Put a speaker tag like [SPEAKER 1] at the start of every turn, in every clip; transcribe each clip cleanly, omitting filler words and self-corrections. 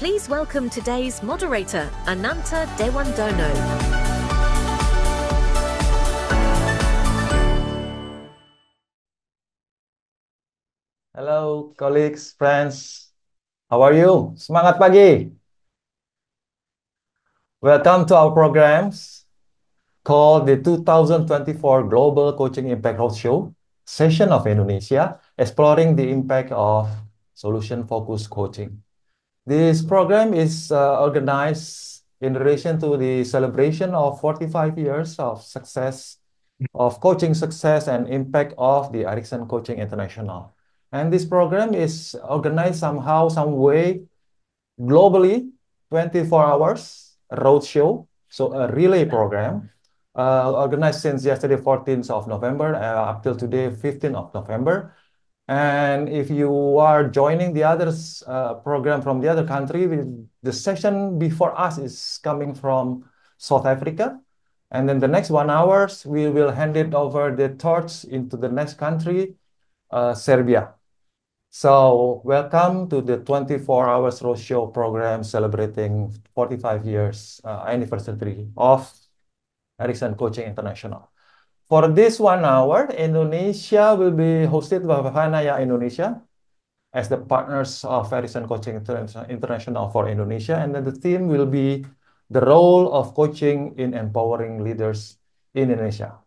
[SPEAKER 1] Please welcome today's moderator, Ananta Dewandono.
[SPEAKER 2] Hello, colleagues, friends. How are you? Semangat pagi. Welcome to our programs called the 2024 Global Coaching Impact Roadshow session of Indonesia, exploring the impact of solution-focused coaching. This program is organized in relation to the celebration of 45 years of success, of coaching success and impact of the Ericsson Coaching International. And this program is organized somehow, some way, globally, 24 hours roadshow, so a relay program organized since yesterday, 14th of November, up till today, 15th of November. And if you are joining the others program from the other country, the session before us is coming from South Africa. And then the next 1 hour, we will hand it over the torch into the next country, Serbia. So welcome to the 24 hours roadshow program celebrating 45 years anniversary of Ericsson Coaching International. For this 1 hour, Indonesia will be hosted by Vanaya Indonesia as the partners of Ericsson Coaching International for Indonesia. And then the theme will be the role of coaching in empowering leaders in Indonesia.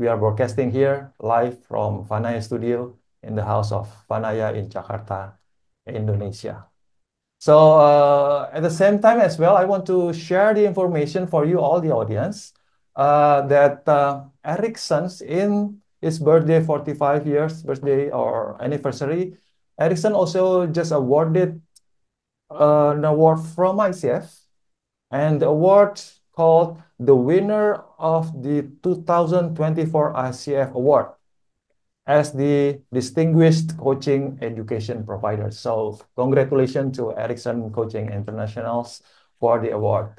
[SPEAKER 2] We are broadcasting here live from Vanaya Studio in the house of Vanaya in Jakarta, Indonesia. So at the same time as well, I want to share the information for you, all the audience, that Ericsson's in its birthday, 45 years birthday or anniversary, Ericsson also just awarded an award from ICF, and the award called the winner of the 2024 ICF Award as the Distinguished Coaching Education Provider. So congratulations to Ericsson Coaching Internationals for the award.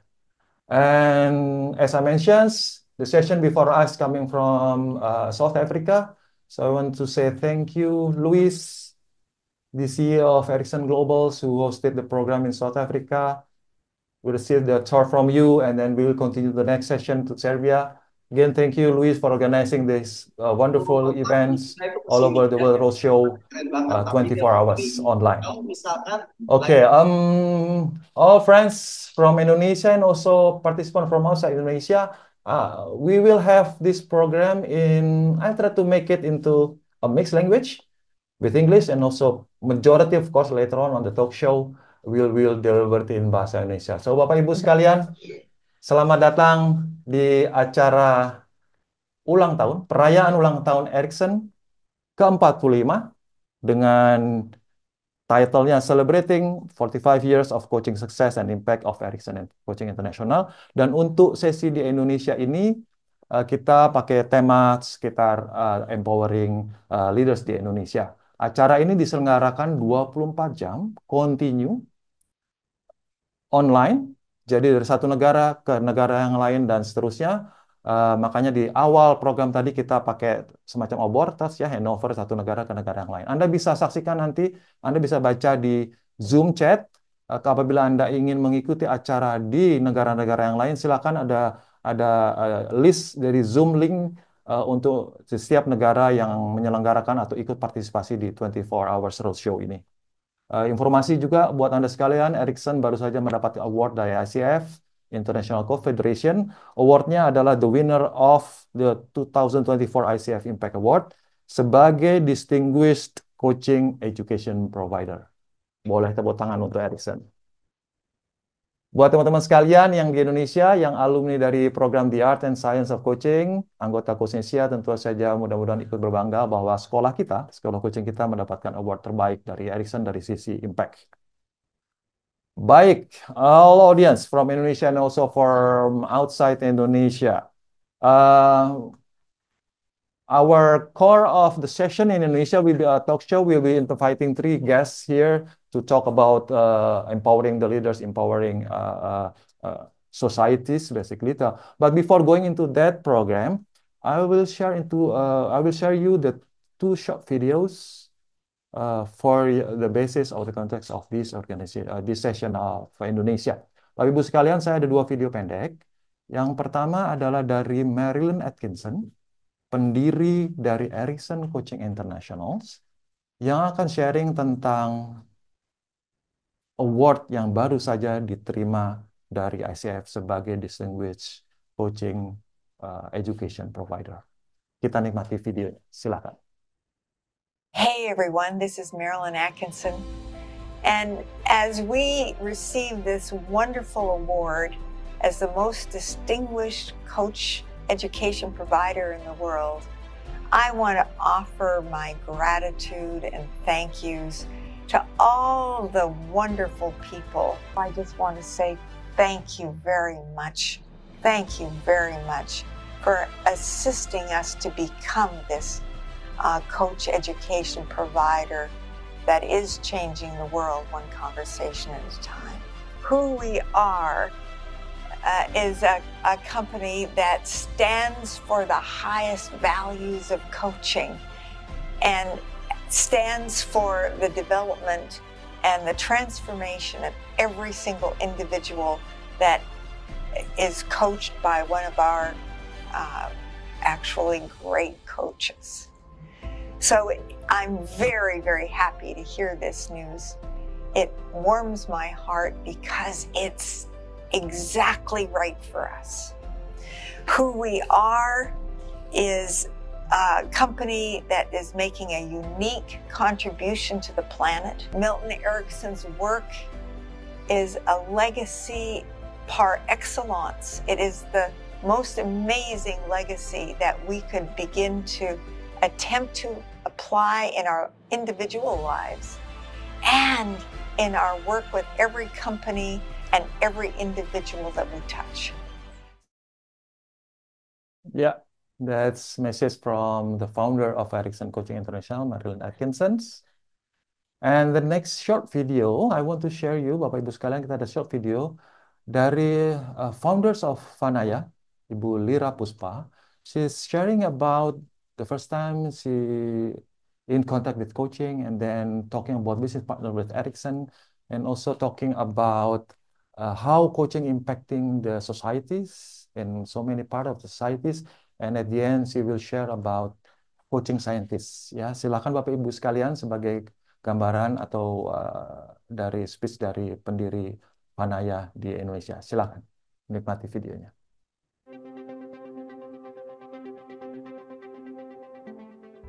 [SPEAKER 2] And as I mentioned, the session before us coming from South Africa. So I want to say thank you, Luis, the CEO of Ericsson Globals, who hosted the program in South Africa. We received the tour from you, and then we will continue the next session to Serbia. Again, thank you, Luis, for organizing this wonderful events all over the world roadshow, 24 hours online. Okay, all friends from Indonesia and also participants from outside Indonesia, we will have this program in, I try to make it into a mixed language with English, and also majority, of course, later on the talk show, will deliver in bahasa Indonesia. So Bapak Ibu sekalian, selamat datang di acara ulang tahun, perayaan ulang tahun Ericsson ke-45 dengan title-nya Celebrating 45 Years of Coaching Success and Impact of Ericsson and Coaching International. Dan untuk sesi di Indonesia ini, kita pakai tema sekitar empowering leaders di Indonesia. Acara ini diselenggarakan 24 jam, continue, online, jadi dari satu negara ke negara yang lain dan seterusnya. Makanya di awal program tadi kita pakai semacam abortas ya, handover satu negara ke negara yang lain. Anda bisa saksikan nanti, Anda bisa baca di Zoom chat. Apabila Anda ingin mengikuti acara di negara-negara yang lain, silakan ada list dari Zoom link untuk setiap negara yang menyelenggarakan atau ikut partisipasi di 24 Hours Roadshow ini. Informasi juga buat Anda sekalian, Ericsson baru saja mendapat award dari ICF, International Coach Federation. Awardnya adalah the winner of the 2024 ICF Impact Award sebagai Distinguished Coaching Education Provider. Boleh tepuk tangan untuk Ericsson. Buat teman-teman sekalian yang di Indonesia, yang alumni dari program The Art and Science of Coaching, anggota Coachnesia, tentu saja mudah-mudahan ikut berbangga bahwa sekolah kita, sekolah coaching kita mendapatkan award terbaik dari Ericsson dari sisi impact. Baik, all audience from Indonesia and also from outside Indonesia. Our core of the session in Indonesia will be a talk show. We'll be inviting 3 guests here to talk about empowering the leaders, empowering societies, basically. But before going into that program, I will share you the 2 short videos for the basis of the context of this organization, this session for Indonesia. Bapak Ibu sekalian, saya ada dua video pendek. Yang pertama adalah dari Marilyn Atkinson, pendiri dari Ericsson Coaching Internationals, yang akan sharing tentang award yang baru saja diterima dari ICF sebagai Distinguished Coaching Education Provider. Kita nikmati videonya, silakan.
[SPEAKER 3] Hey everyone, this is Marilyn Atkinson. And as we receive this wonderful award as the most distinguished coach education provider in the world, I want to offer my gratitude and thank yous to all the wonderful people. I just want to say thank you very much. Thank you very much for assisting us to become this coach education provider that is changing the world one conversation at a time. Who we are is a company that stands for the highest values of coaching and stands for the development and the transformation of every single individual that is coached by one of our actually great coaches. So I'm very, very happy to hear this news. It warms my heart because it's exactly right for us. Who we are is a company that is making a unique contribution to the planet. Milton Erickson's work is a legacy par excellence. It is the most amazing legacy that we could begin to attempt to apply in our individual lives and in our work with every company and every individual that we touch.
[SPEAKER 2] Yeah, that's message from the founder of Ericsson Coaching International, Marilyn Atkinson. And the next short video I want to share you, Bapak Ibu sekalian, kita ada short video dari founders of Vanaya, Ibu Lira Puspa. She's sharing about the first time she in contact with coaching and then talking about business partner with Ericsson and also talking about how coaching impacting the societies in so many part of the societies. And at the end, she will share about coaching scientists. Ya, silakan Bapak Ibu sekalian sebagai gambaran atau dari speech dari pendiri Vanaya di Indonesia. Silakan nikmati videonya.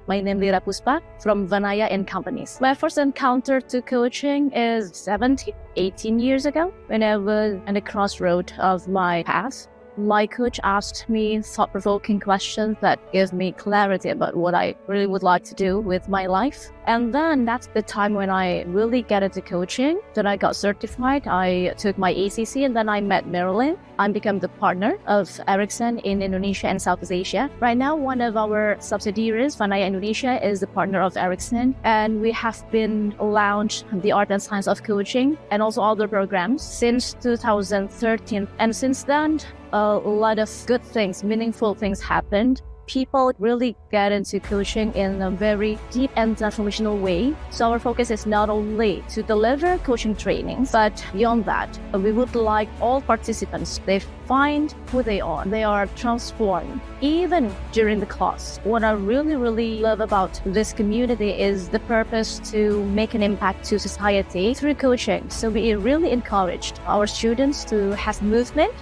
[SPEAKER 4] My name is Lira Puspa from Vanaya and Companies. My first encounter to coaching is 18 years ago when I was at the crossroad of my path. My coach asked me thought-provoking questions that gave me clarity about what I really would like to do with my life. And then that's the time when I really get into coaching. Then I got certified, I took my ACC, and then I met Marilyn. I became the partner of Ericsson in Indonesia and Southeast Asia. Right now, one of our subsidiaries, Vanaya Indonesia, is the partner of Ericsson. And we have been launched the Art and Science of Coaching and also other programs since 2013. And since then, a lot of good things, meaningful things happened. People really get into coaching in a very deep and transformational way. So our focus is not only to deliver coaching training, but beyond that, we would like all participants, they find who they are transformed, even during the class. What I really love about this community is the purpose to make an impact to society through coaching. So we really encouraged our students to have movement,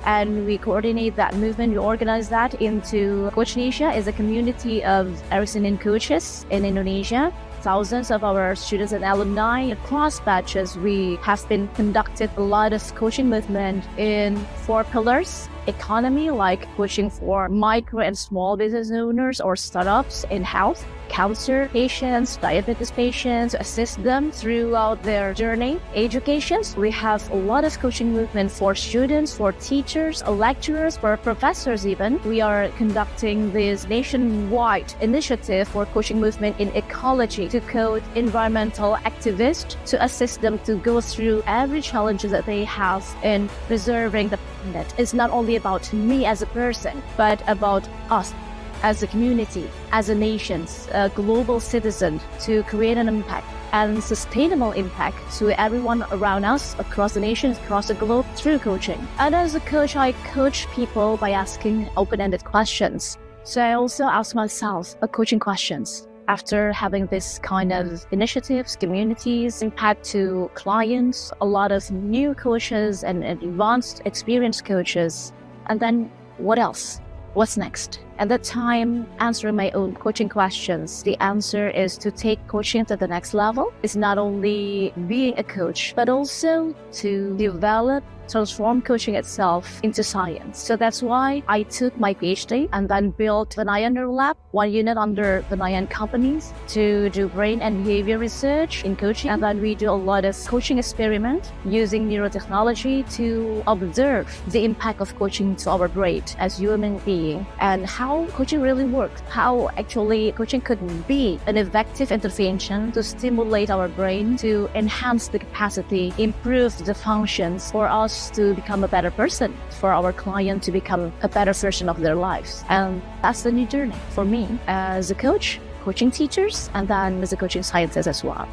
[SPEAKER 4] and we coordinate that movement, we organize that into Coach Indonesia is a community of Ericsson coaches in Indonesia. Thousands of our students and alumni across batches, we have been conducted a lot of coaching movement in 4 pillars. Economy, like coaching for micro and small business owners or startups in health, cancer patients, diabetes patients, assist them throughout their journey. Education, we have a lot of coaching movement for students, for teachers, lecturers, for professors even. We are conducting this nationwide initiative for coaching movement in ecology to coach environmental activists to assist them to go through every challenge that they have in preserving the planet. It's not only about me as a person, but about us as a community, as a nation, a global citizen, to create an impact and sustainable impact to everyone around us across the nation, across the globe through coaching. And as a coach, I coach people by asking open-ended questions. So I also ask myself coaching questions. After having this kind of initiatives, communities, impact to clients, a lot of new coaches and advanced experienced coaches. And then what else? What's next? At that time, answering my own coaching questions, the answer is to take coaching to the next level. It's not only being a coach, but also to develop, transform coaching itself into science. So that's why I took my PhD and then built Vanaya Neurolab, one unit under Vanaya Companies, to do brain and behavior research in coaching. And then we do a lot of coaching experiments using neurotechnology to observe the impact of coaching to our brain as human being and how coaching really works, how actually coaching could be an effective intervention to stimulate our brain, to enhance the capacity, improve the functions for us to become a better person, for our client to become a better version of their lives. And that's the new journey for me as a coach, coaching teachers, and then as a coaching scientist as well.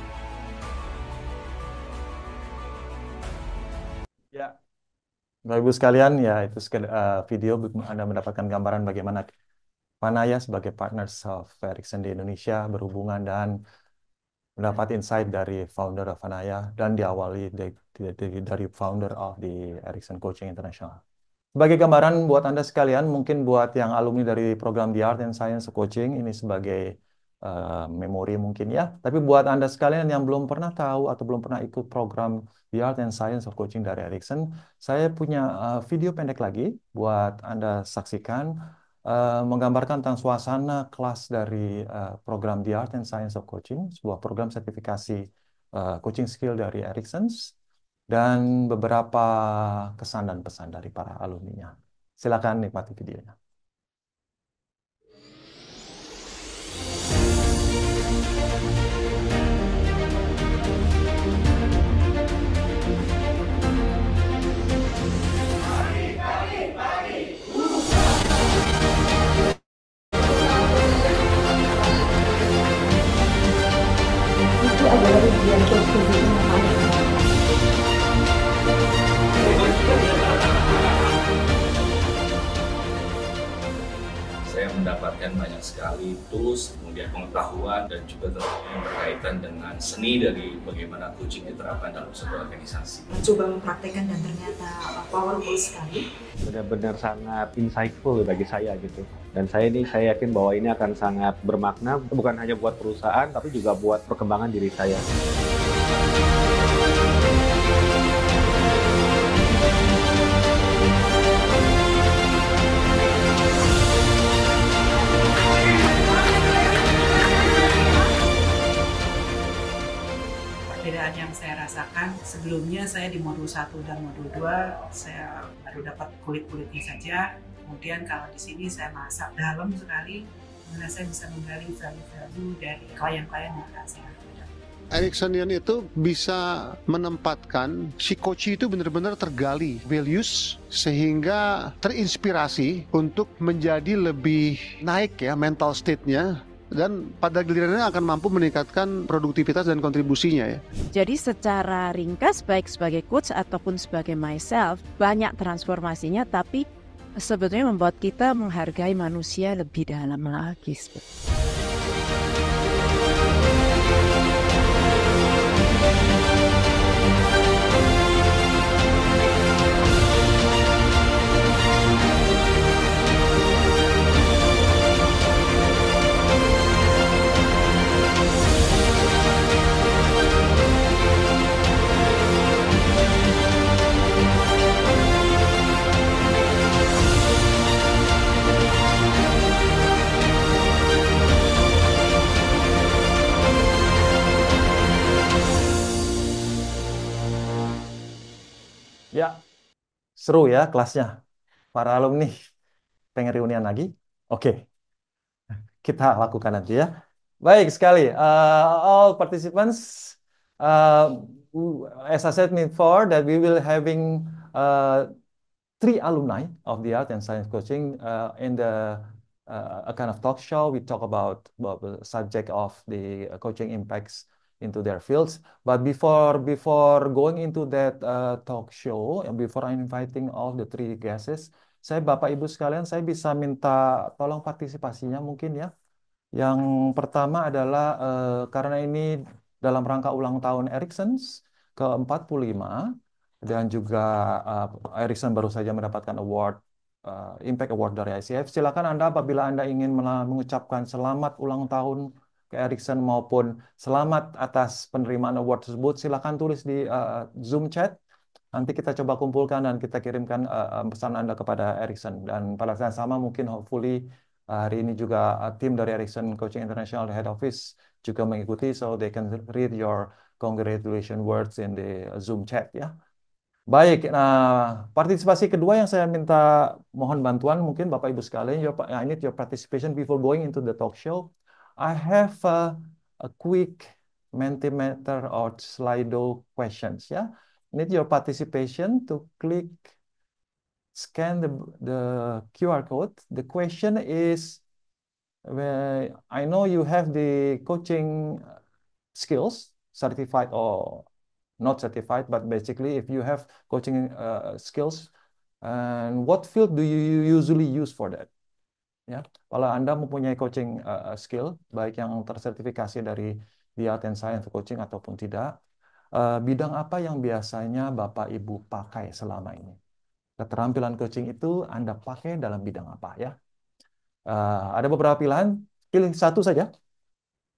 [SPEAKER 2] Ya, Bapak Ibu sekalian, ya itu video Anda mendapatkan gambaran bagaimana Vanaya sebagai partners of Ericsson di Indonesia berhubungan dan mendapat insight dari founder of Vanaya dan diawali dari founder of the Ericsson Coaching International. Sebagai gambaran buat Anda sekalian, mungkin buat yang alumni dari program The Art and Science of Coaching, ini sebagai memori mungkin ya. Tapi buat Anda sekalian yang belum pernah tahu atau belum pernah ikut program The Art and Science of Coaching dari Ericsson, saya punya video pendek lagi buat Anda saksikan, menggambarkan tentang suasana kelas dari program The Art and Science of Coaching, sebuah program sertifikasi coaching skill dari Ericsson, dan beberapa kesan dan pesan dari para alumninya. Silakan nikmati videonya.
[SPEAKER 5] Itu adalah ujian kestudian anak.
[SPEAKER 6] Saya mendapatkan banyak sekali tools, kemudian pengetahuan, dan juga tentunya yang berkaitan dengan seni dari bagaimana coaching diterapkan dalam sebuah organisasi.
[SPEAKER 5] Mencoba mempraktekkan dan ternyata powerful sekali.
[SPEAKER 7] Benar-benar sangat insightful bagi saya gitu. Dan saya yakin bahwa ini akan sangat bermakna bukan hanya buat perusahaan tapi juga buat perkembangan diri saya.
[SPEAKER 8] Perbedaan yang saya rasakan, sebelumnya saya di modul 1 dan modul 2 saya baru dapat kulit-kulitnya saja. Kemudian kalau di sini saya masak dalam sekali, karena saya bisa menggali value-value dari klien-klien yang akan saya hadapi.
[SPEAKER 9] Ericksonian itu bisa menempatkan si coach itu benar-benar tergali values sehingga terinspirasi untuk menjadi lebih naik ya mental state-nya, dan pada gilirannya akan mampu meningkatkan produktivitas dan kontribusinya ya.
[SPEAKER 10] Jadi secara ringkas baik sebagai coach ataupun sebagai myself banyak transformasinya, tapi sebetulnya membuat kita menghargai manusia lebih dalam lagi.
[SPEAKER 2] Ya, seru ya kelasnya. Para alumni pengen reunian lagi? Oke, kita lakukan nanti ya. Baik sekali, all participants, as I said before, that we will having 3 alumni of the Art and Science Coaching in the a kind of talk show. We talk about the subject of the coaching impacts into their fields. But before going into that talk show, and before I'm inviting all the three guests, saya Bapak Ibu sekalian, saya bisa minta tolong partisipasinya mungkin ya. Yang pertama adalah karena ini dalam rangka ulang tahun Ericsson ke-45 dan juga Ericsson baru saja mendapatkan award Impact Award dari ICF. Silakan Anda apabila Anda ingin mengucapkan selamat ulang tahun ke Ericsson maupun selamat atas penerimaan award tersebut, silakan tulis di Zoom chat. Nanti kita coba kumpulkan dan kita kirimkan pesan Anda kepada Ericsson. Dan pada saat sama mungkin hopefully hari ini juga tim dari Ericsson Coaching International Head Office juga mengikuti, so they can read your congratulation words in the Zoom chat ya. Baik, nah partisipasi kedua yang saya minta mohon bantuan mungkin Bapak Ibu sekalian, I need your participation before going into the talk show. I have a quick Mentimeter or Slido questions ya. Need your participation to scan the QR code. The question is, I know you have the coaching skills, certified or not certified, but basically if you have coaching skills, and what field do you usually use for that? Ya, kalau Anda mempunyai coaching skill, baik yang tersertifikasi dari The Art and Science of Coaching ataupun tidak, bidang apa yang biasanya Bapak Ibu pakai selama ini? Keterampilan coaching itu Anda pakai dalam bidang apa ya? Ada beberapa pilihan, pilih satu saja.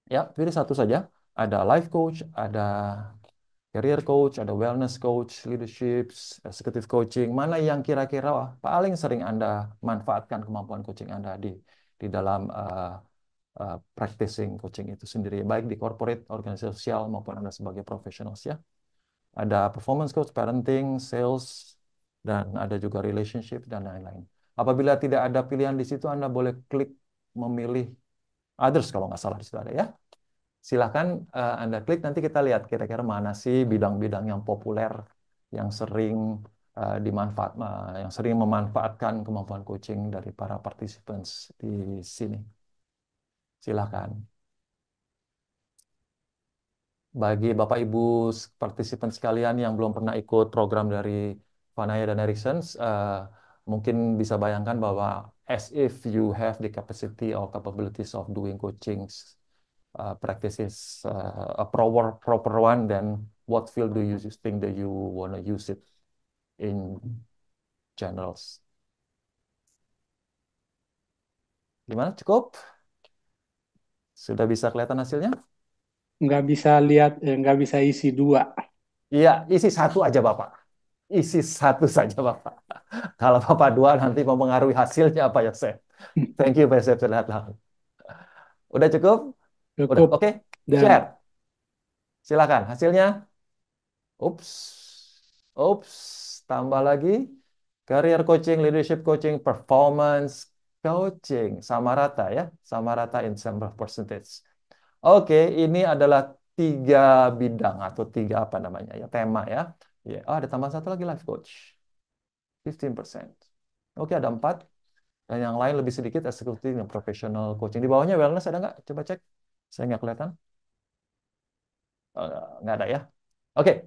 [SPEAKER 2] Ya, pilih satu saja. Ada life coach, ada career coach, ada wellness coach, leadership, executive coaching. Mana yang kira-kira paling sering Anda manfaatkan kemampuan coaching Anda di dalam practicing coaching itu sendiri, baik di corporate, organisasi sosial maupun Anda sebagai profesional ya. Ada performance coach, parenting, sales, dan ada juga relationship dan lain-lain. Apabila tidak ada pilihan di situ, Anda boleh klik memilih others kalau nggak salah di situ ada ya. Silahkan Anda klik, nanti kita lihat kira-kira mana sih bidang-bidang yang populer, yang sering yang sering memanfaatkan kemampuan coaching dari para participants di sini. Silahkan. Bagi Bapak Ibu partisipan sekalian yang belum pernah ikut program dari Vanaya dan Ericsson, mungkin bisa bayangkan bahwa as if you have the capacity or capabilities of doing coaching practices a proper one, then what field do you think that you want to use it in generals? Gimana? Cukup? Sudah bisa kelihatan hasilnya?
[SPEAKER 11] Nggak bisa lihat, nggak bisa isi dua.
[SPEAKER 2] Iya, isi satu aja Bapak. Isi satu saja Bapak. Kalau Bapak dua nanti mempengaruhi hasilnya Pak Yosef. Thank you Pak Yosef. Udah cukup?
[SPEAKER 11] Cukup.
[SPEAKER 2] Udah, oke. Share. Silakan hasilnya. Ups, tambah lagi. Career coaching, leadership coaching, performance coaching. Sama rata ya. Sama rata in terms of percentage. Oke, ini adalah 3 bidang atau 3 apa namanya ya, tema ya. Ada tambahan satu lagi, life coach. 15%. Oke, ada 4. Dan yang lain lebih sedikit, executive dan professional coaching. Di bawahnya wellness ada nggak? Coba cek. Saya nggak kelihatan. Nggak ada ya. Oke.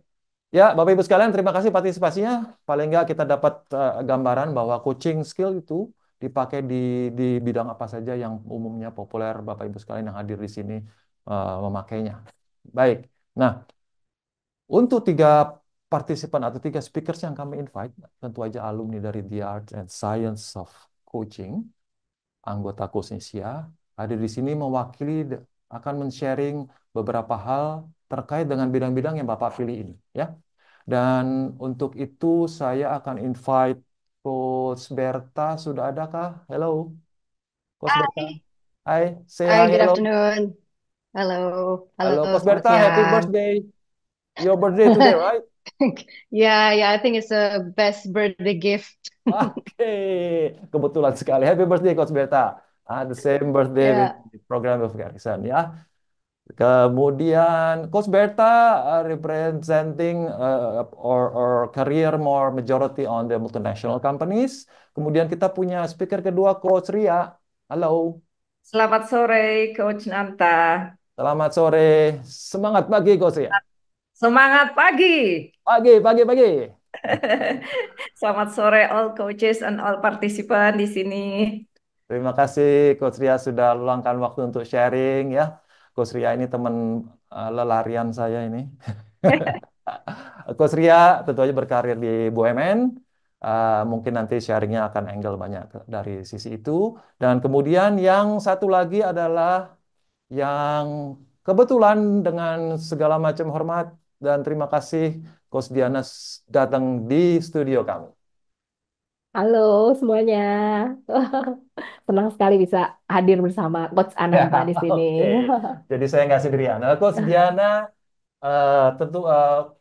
[SPEAKER 2] Ya, Bapak Ibu sekalian, terima kasih partisipasinya. Paling nggak kita dapat gambaran bahwa coaching skill itu dipakai di bidang apa saja yang umumnya populer Bapak Ibu sekalian yang hadir di sini memakainya. Baik. Nah, untuk 3 partisipan atau 3 speakers yang kami invite, tentu aja alumni dari The Art and Science of Coaching, anggota Coachnesia, hadir di sini mewakili akan men-sharing beberapa hal terkait dengan bidang-bidang yang Bapak pilih ini, ya. Dan untuk itu saya akan invite Coach Berta. Sudah adakah? Hello, Coach Berta. Hai, say hi.
[SPEAKER 12] Good
[SPEAKER 2] Hello.
[SPEAKER 12] afternoon. Hello.
[SPEAKER 2] Halo, Coach
[SPEAKER 12] Selamat
[SPEAKER 2] Berta. Happy
[SPEAKER 12] siang.
[SPEAKER 2] birthday. Your birthday today, right?
[SPEAKER 12] Yeah, I think it's the best birthday gift.
[SPEAKER 2] Oke, kebetulan sekali. Happy birthday, Coach Berta. The same birthday with
[SPEAKER 12] Yeah.
[SPEAKER 2] the program of Ericsson, ya. Kemudian Coach Berta representing or career more majority on the multinational companies. Kemudian kita punya speaker kedua Coach Ria. Halo.
[SPEAKER 13] Selamat sore, Coach Nanta.
[SPEAKER 2] Selamat sore. Semangat pagi, Coach Ria.
[SPEAKER 13] Semangat pagi.
[SPEAKER 2] Pagi.
[SPEAKER 13] Selamat sore all coaches and all participant di sini.
[SPEAKER 2] Terima kasih Coach Ria sudah luangkan waktu untuk sharing ya. Coach Ria ini teman lelarian saya ini. Coach Ria tentu aja berkarir di BUMN. Mungkin nanti sharingnya akan angle banyak dari sisi itu. Dan kemudian yang satu lagi adalah yang kebetulan dengan segala macam hormat dan terima kasih Coach Diana datang di studio kami.
[SPEAKER 14] Halo semuanya. Senang sekali bisa hadir bersama Coach Ananta di sini.
[SPEAKER 2] Oke. Jadi saya nggak sendirian. Coach Diana tentu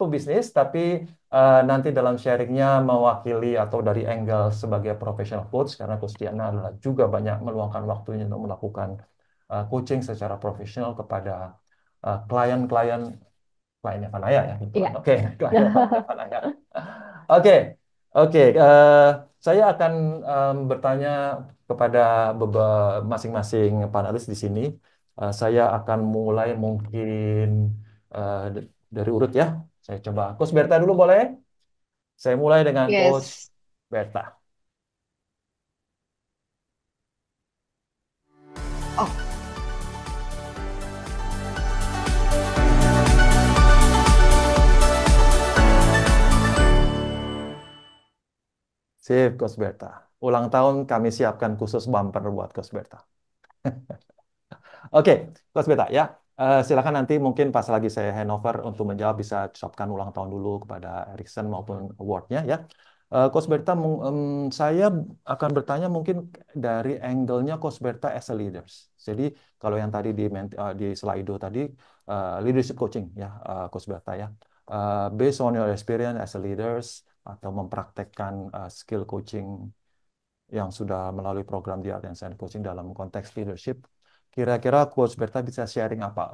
[SPEAKER 2] pebisnis, tapi nanti dalam sharingnya mewakili atau dari angle sebagai professional coach, karena Coach Diana adalah juga banyak meluangkan waktunya untuk melakukan coaching secara profesional kepada klien-klien kliennya Vanaya ya.
[SPEAKER 14] Iya.
[SPEAKER 2] Oke, kliennya Vanaya. Oke. Saya akan bertanya kepada masing-masing panelis di sini. Saya akan mulai mungkin dari urut ya. Saya coba Coach Berta dulu boleh? Saya mulai dengan Coach
[SPEAKER 12] Yes.
[SPEAKER 2] Berta.
[SPEAKER 12] Oh,
[SPEAKER 2] Sip, Coach Berta. Ulang tahun kami siapkan khusus bumper buat Coach Berta. Oke, Coach Berta ya. Silakan nanti mungkin pas lagi saya handover untuk menjawab bisa ucapkan ulang tahun dulu kepada Erickson maupun awardnya ya. Coach Berta, saya akan bertanya mungkin dari angle-nya Coach Berta as a leaders. Jadi kalau yang tadi di Slido tadi leadership coaching ya, Coach Berta ya. Based on your experience as a leaders atau mempraktekkan skill coaching yang sudah melalui program di Art and Science Coaching dalam konteks leadership, kira-kira Coach Berta bisa sharing apa?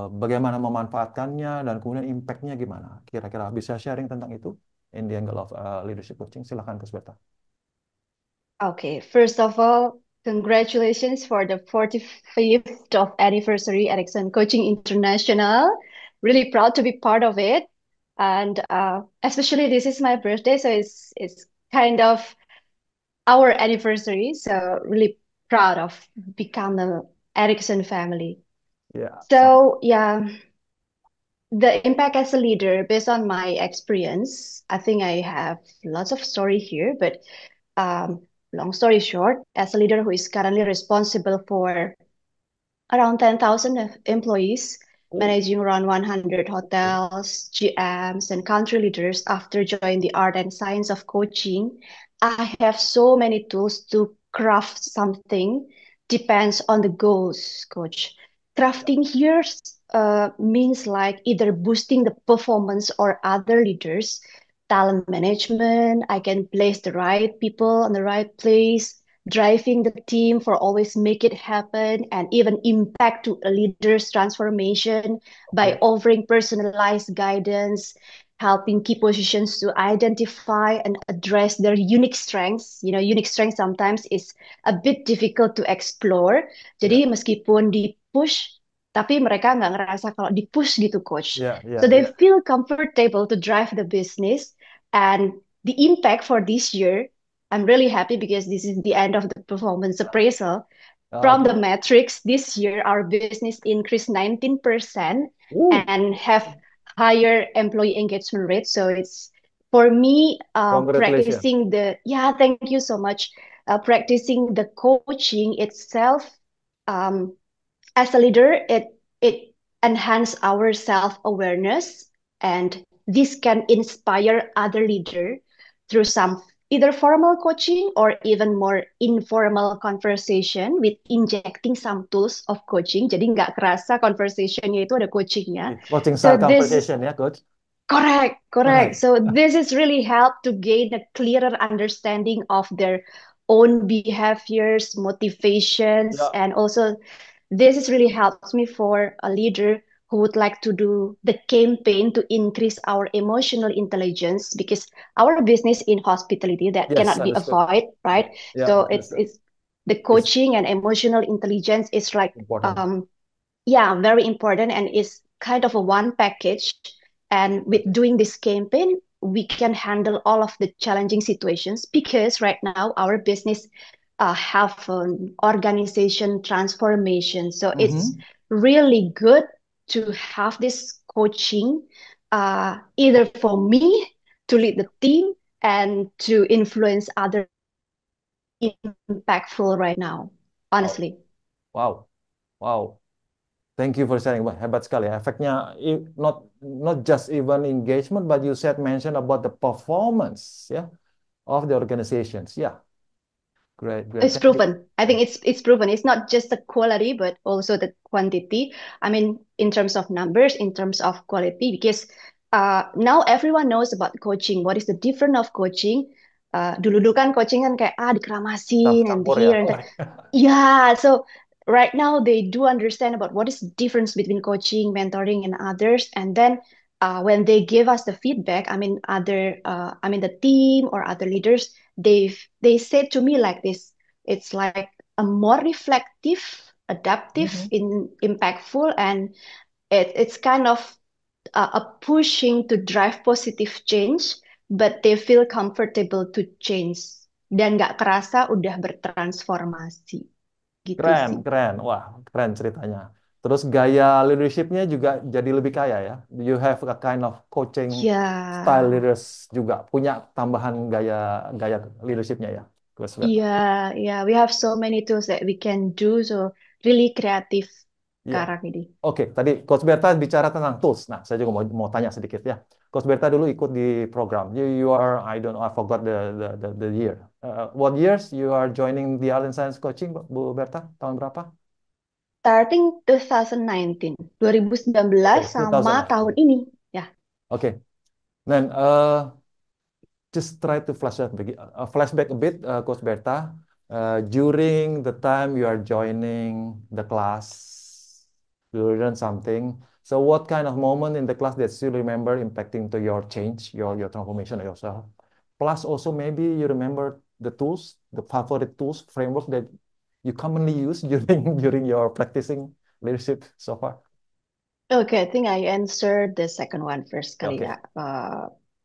[SPEAKER 2] Bagaimana memanfaatkannya dan kemudian impact-nya gimana? Kira-kira bisa sharing tentang itu in the angle of leadership coaching? Silakan Coach Berta.
[SPEAKER 12] okay. First of all, congratulations for the 45th of anniversary Ericsson Coaching International. Really proud to be part of it. And especially this is my birthday, so it's kind of our anniversary. So really proud of become the Ericsson family.
[SPEAKER 2] Yeah.
[SPEAKER 12] So yeah, the impact as a leader based on my experience, I think I have lots of story here, but long story short, as a leader who is currently responsible for around 10,000 employees, managing around 100 hotels, GMs, and country leaders after joining the art and science of coaching, I have so many tools to craft something. Depends on the goals, coach. Crafting here means like either boosting the performance or other leaders, talent management. I can place the right people on the right place, driving the team for always make it happen, and even impact to a leader's transformation by offering personalized guidance, helping key positions to identify and address their unique strengths. You know, unique strength sometimes is a bit difficult to explore. Jadi meskipun di push, tapi mereka nggak ngerasa kalau di push gitu, coach. So they feel comfortable to drive the business, and the impact for this year, I'm really happy because this is the end of the performance appraisal. From the metrics this year, our business increased 19% and have higher employee engagement rate. So it's for me practicing thank you so much. Practicing the coaching itself as a leader, it enhance our self-awareness, and this can inspire other leader through some either formal coaching or even more informal conversation with injecting some tools of coaching. Jadi nggak kerasa conversationnya itu ada coachingnya.
[SPEAKER 2] Coaching style conversation ya, coach.
[SPEAKER 12] Correct. So this is really help to gain a clearer understanding of their own behaviors, motivations, and also this is really helps me for a leader who would like to do the campaign to increase our emotional intelligence, because our business in hospitality that cannot be avoided, right? So it's the coaching and emotional intelligence is like
[SPEAKER 2] Important.
[SPEAKER 12] yeah, very important, and is kind of a one package. And with doing this campaign, we can handle all of the challenging situations because right now our business have an organization transformation. So it's really good to have this coaching, either for me to lead the team and to influence other impactful right now, honestly.
[SPEAKER 2] Wow, wow. Thank you for sharing. Wah, hebat sekali ya. Efeknya not just even engagement, but you mention about the performance, yeah, of the organizations. Yeah, great, great.
[SPEAKER 12] It's
[SPEAKER 2] Thank you.
[SPEAKER 12] proven. I think it's proven. It's not just the quality, but also the quantity. I mean, in terms of numbers, in terms of quality, because now everyone knows about coaching. What is the difference of coaching? Dulu-dulu kan coaching kan kayak dikeramasin and
[SPEAKER 2] Campur ya.
[SPEAKER 12] here and there. Yeah, so right now they do understand about what is the difference between coaching, mentoring, and others. And then when they give us the feedback, I mean the team or other leaders, they said to me like this. It's like a more reflective, adaptive, impactful, and it's kind of a pushing to drive positive change, but they feel comfortable to change dan nggak kerasa udah bertransformasi gitu
[SPEAKER 2] Keren,
[SPEAKER 12] sih.
[SPEAKER 2] keren. Wah, keren ceritanya. Terus gaya leadershipnya juga jadi lebih kaya ya. You have a kind of coaching style
[SPEAKER 12] Yeah,
[SPEAKER 2] leaders juga. Punya tambahan gaya gaya leadershipnya ya. Coach Berta.
[SPEAKER 12] yeah, we have so many tools that we can do, so really kreatif
[SPEAKER 2] Iya.
[SPEAKER 12] sekarang ini.
[SPEAKER 2] Oke, tadi Coach Berta bicara tentang tools. Nah, saya juga mau tanya sedikit ya. Coach Berta dulu ikut di program. You are, I don't know, I forgot the year. What years you are joining the Allen Science Coaching, Bu Berta? Tahun berapa?
[SPEAKER 12] Starting 2019, 2019
[SPEAKER 2] Oke,
[SPEAKER 12] sama
[SPEAKER 2] 2019.
[SPEAKER 12] tahun ini, ya.
[SPEAKER 2] Oke. Then just try to flashback a bit, Coach Berta. During the time you are joining the class, you learn something. So what kind of moment in the class that you remember impacting to your change, your transformation of yourself? Plus also maybe you remember the tools, the favorite tools, framework that you commonly use during your practicing leadership so far.
[SPEAKER 12] Okay, I think I answered the second one first kali
[SPEAKER 2] Okay.
[SPEAKER 12] ya.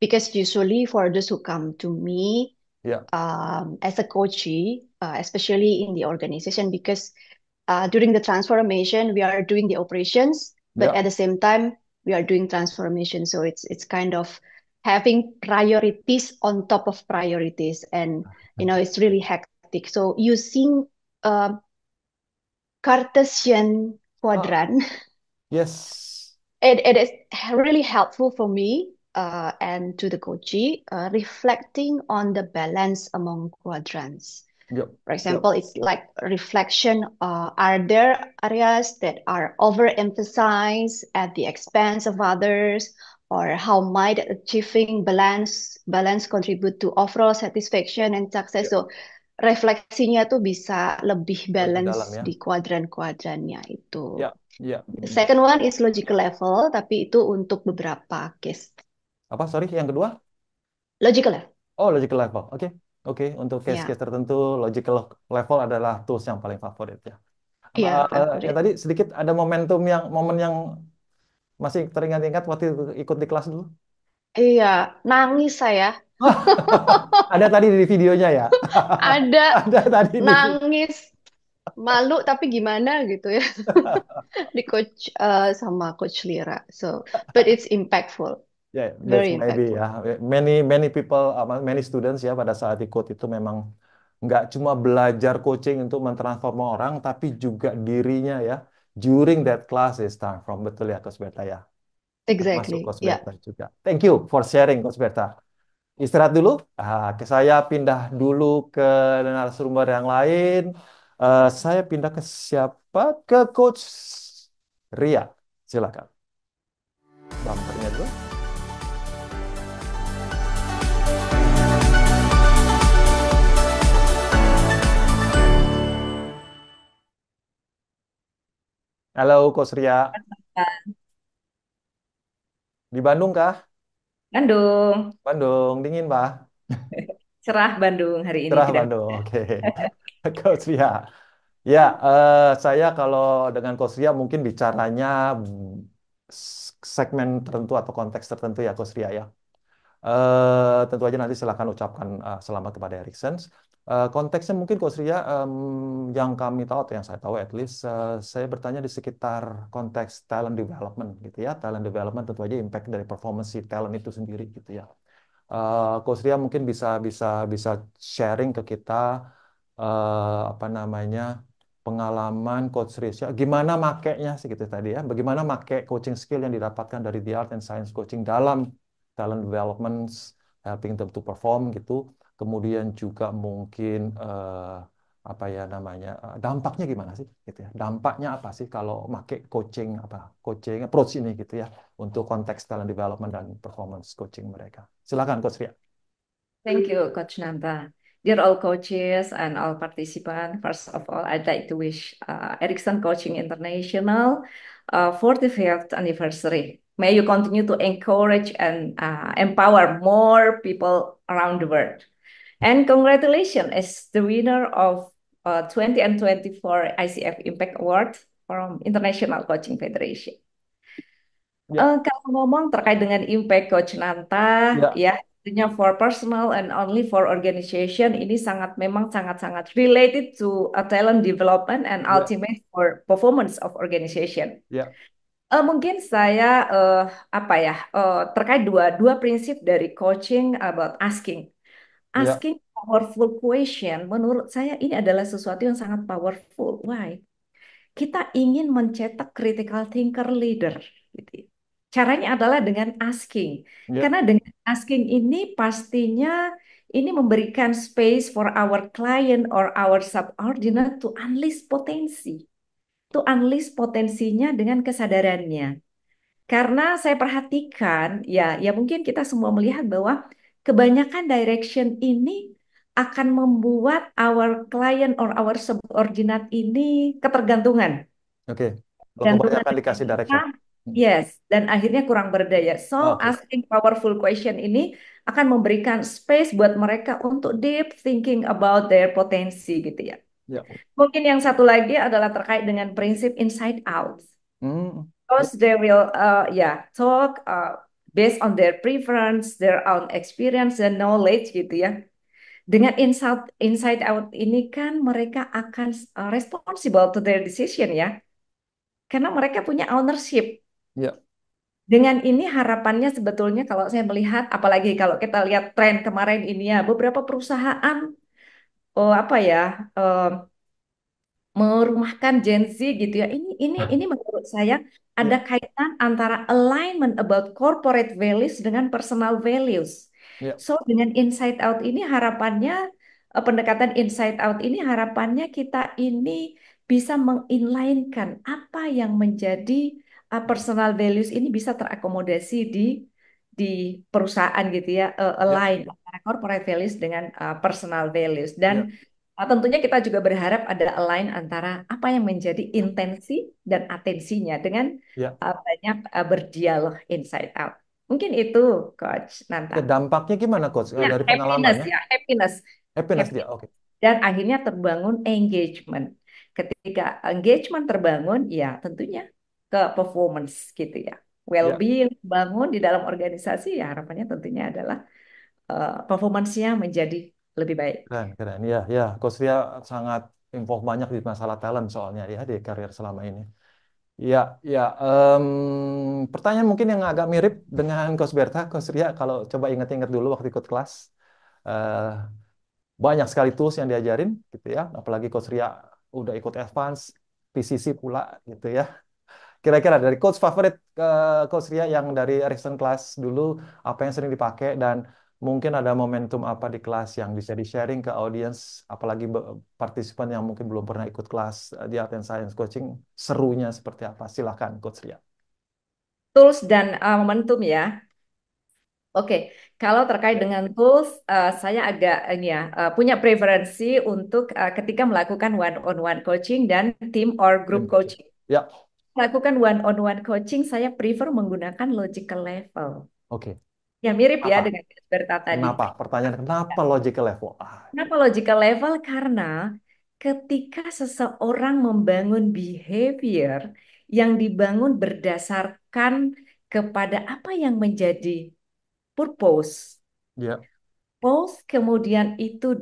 [SPEAKER 12] Because usually for those who come to me
[SPEAKER 2] Yeah.
[SPEAKER 12] as a coachee, especially in the organization, because during the transformation we are doing the operations, but
[SPEAKER 2] Yeah.
[SPEAKER 12] at the same time we are doing transformation. So it's kind of having priorities on top of priorities, and it's really hectic. So using Cartesian quadrant.
[SPEAKER 2] Yes.
[SPEAKER 12] It is really helpful for me and to the coachee, reflecting on the balance among quadrants.
[SPEAKER 2] Yep.
[SPEAKER 12] For example, it's like reflection. Are there areas that are overemphasized at the expense of others, or how might achieving balance contribute to overall satisfaction and success? So refleksinya tuh bisa lebih
[SPEAKER 2] Lebih dalam
[SPEAKER 12] balance
[SPEAKER 2] ya.
[SPEAKER 12] di kuadran-kuadrannya itu.
[SPEAKER 2] Ya, ya.
[SPEAKER 12] The second one is logical level, tapi itu untuk beberapa case.
[SPEAKER 2] Apa? Sorry, yang kedua?
[SPEAKER 12] Logical level.
[SPEAKER 2] Oh, logical level. Oke. Oke, untuk
[SPEAKER 12] Ya,
[SPEAKER 2] case-case tertentu, logical level adalah tools yang paling favorit ya.
[SPEAKER 12] iya,
[SPEAKER 2] Yang
[SPEAKER 12] favorit.
[SPEAKER 2] tadi sedikit ada momen yang masih teringat-ingat waktu ikut di kelas dulu.
[SPEAKER 12] Iya, nangis saya.
[SPEAKER 2] Ada tadi di videonya ya.
[SPEAKER 12] Ada
[SPEAKER 2] Ada tadi di
[SPEAKER 12] nangis, malu tapi gimana gitu ya di coach sama coach Lira. So, but it's impactful,
[SPEAKER 2] Yeah, that's
[SPEAKER 12] very
[SPEAKER 2] maybe
[SPEAKER 12] impactful.
[SPEAKER 2] ya. Many people, many students ya pada saat ikut itu memang nggak cuma belajar coaching untuk mentransform orang, tapi juga dirinya ya. During that class is transform, betul ya Coach Berta ya. Termasuk
[SPEAKER 12] Exactly,
[SPEAKER 2] Coach
[SPEAKER 12] ya.
[SPEAKER 2] Berta juga. Thank you for sharing Coach Berta. Istirahat dulu. Saya pindah dulu ke narasumber yang lain. Saya pindah ke siapa? Ke Coach Ria. Silakan. Bumpernya dulu. Halo Coach Ria. Di Bandung kah?
[SPEAKER 13] Bandung.
[SPEAKER 2] Bandung, dingin Pak.
[SPEAKER 13] Cerah Bandung hari ini
[SPEAKER 2] Cerah
[SPEAKER 13] tidak
[SPEAKER 2] Bandung,
[SPEAKER 13] hujan.
[SPEAKER 2] oke. Coach Ria. Ya, saya kalau dengan Coach Ria mungkin bicaranya segmen tertentu atau konteks tertentu ya Coach Ria ya. Tentu aja nanti silakan ucapkan selamat kepada Ericsson. Konteksnya mungkin Coach Ria, yang kami tahu atau yang saya tahu at least, saya bertanya di sekitar konteks talent development gitu ya. Talent development tentu aja impact dari performance si talent itu sendiri gitu ya. Coach Ria mungkin bisa bisa bisa sharing ke kita apa namanya pengalaman Coach Ria, gimana makainya sih gitu tadi ya, bagaimana make coaching skill yang didapatkan dari the art and science coaching dalam talent development, helping them to perform gitu. Kemudian juga mungkin apa ya namanya dampaknya gimana sih gitu ya. Dampaknya apa sih kalau make coaching approach ini gitu ya untuk konteks talent development dan performance coaching mereka. Silakan Coach Ria.
[SPEAKER 13] Thank you, Coach Nanta. Dear all coaches and all participants, first of all, I'd like to wish Ericsson Coaching International 45th anniversary. May you continue to encourage and empower more people around the world. And congratulations as the winner of 20 and 24 ICF Impact Award from International Coaching Federation. Kalau ngomong terkait dengan impact Coach Nanta, ya tentunya for personal and only for organization ini memang sangat related to a talent development and ultimate for performance of organization. Mungkin saya terkait dua prinsip dari coaching about asking powerful question. Menurut saya ini adalah sesuatu yang sangat powerful. Why? Kita ingin mencetak critical thinker leader. Gitu. Caranya adalah dengan asking. Karena dengan asking ini pastinya ini memberikan space for our client or our subordinate to unleash potensi. To unleash potensinya dengan kesadarannya. Karena saya perhatikan, ya mungkin kita semua melihat bahwa kebanyakan direction ini akan membuat our client or our subordinate ini ketergantungan.
[SPEAKER 2] Oke. Kebanyakan dikasih direction.
[SPEAKER 13] Yes, dan akhirnya kurang berdaya. So, asking powerful question ini akan memberikan space buat mereka untuk deep thinking about their potensi gitu ya. Mungkin yang satu lagi adalah terkait dengan prinsip inside out. Because they will talk based on their preference, their own experience and knowledge gitu ya. Dengan inside out ini kan mereka akan responsible to their decision ya. Karena mereka punya ownership. Dengan ini harapannya sebetulnya kalau saya melihat, apalagi kalau kita lihat tren kemarin ini ya, beberapa perusahaan merumahkan Gen Z gitu ya. Ini menurut saya ada kaitan antara alignment about corporate values dengan personal values. So dengan inside out ini harapannya pendekatan inside out ini harapannya kita ini bisa menginlinekan apa yang menjadi personal values ini bisa terakomodasi di perusahaan gitu ya, align antara corporate values dengan personal values dan tentunya kita juga berharap ada align antara apa yang menjadi intensi dan atensinya dengan banyak berdialog inside out. Mungkin itu Coach Nanta.
[SPEAKER 2] Dampaknya gimana Coach dari pengalamannya? Happiness dia, oke.
[SPEAKER 13] Dan akhirnya terbangun engagement. Ketika engagement terbangun, ya tentunya ke performance gitu ya. Well-being bangun di dalam organisasi, ya harapannya tentunya adalah performance-nya menjadi lebih baik.
[SPEAKER 2] Keren. Ya. Coach Ria sangat info banyak di masalah talent soalnya ya di karir selama ini. Ya. Pertanyaan mungkin yang agak mirip dengan Coach Berta, Coach Ria, kalau coba ingat-ingat dulu waktu ikut kelas. Banyak sekali tools yang diajarin gitu ya, apalagi Coach Ria udah ikut advance PCC pula gitu ya. Kira-kira dari coach favorit Coach Ria yang dari Ericsson Class dulu apa yang sering dipakai dan mungkin ada momentum apa di kelas yang bisa di-sharing ke audiens, apalagi partisipan yang mungkin belum pernah ikut kelas di Art and Science Coaching, serunya seperti apa? Silahkan Coach Ria.
[SPEAKER 13] Tools dan momentum ya. Oke, kalau terkait dengan tools, saya agak punya preferensi untuk ketika melakukan one-on-one coaching dan team or group coaching. Melakukan one-on-one coaching, saya prefer menggunakan logical level.
[SPEAKER 2] Oke.
[SPEAKER 13] Ya mirip ya dengan Berta tadi.
[SPEAKER 2] Kenapa? Pertanyaan kenapa logical level?
[SPEAKER 13] Kenapa logical level? Karena ketika seseorang membangun behavior yang dibangun berdasarkan kepada apa yang menjadi purpose,
[SPEAKER 2] Ya.
[SPEAKER 13] kemudian itu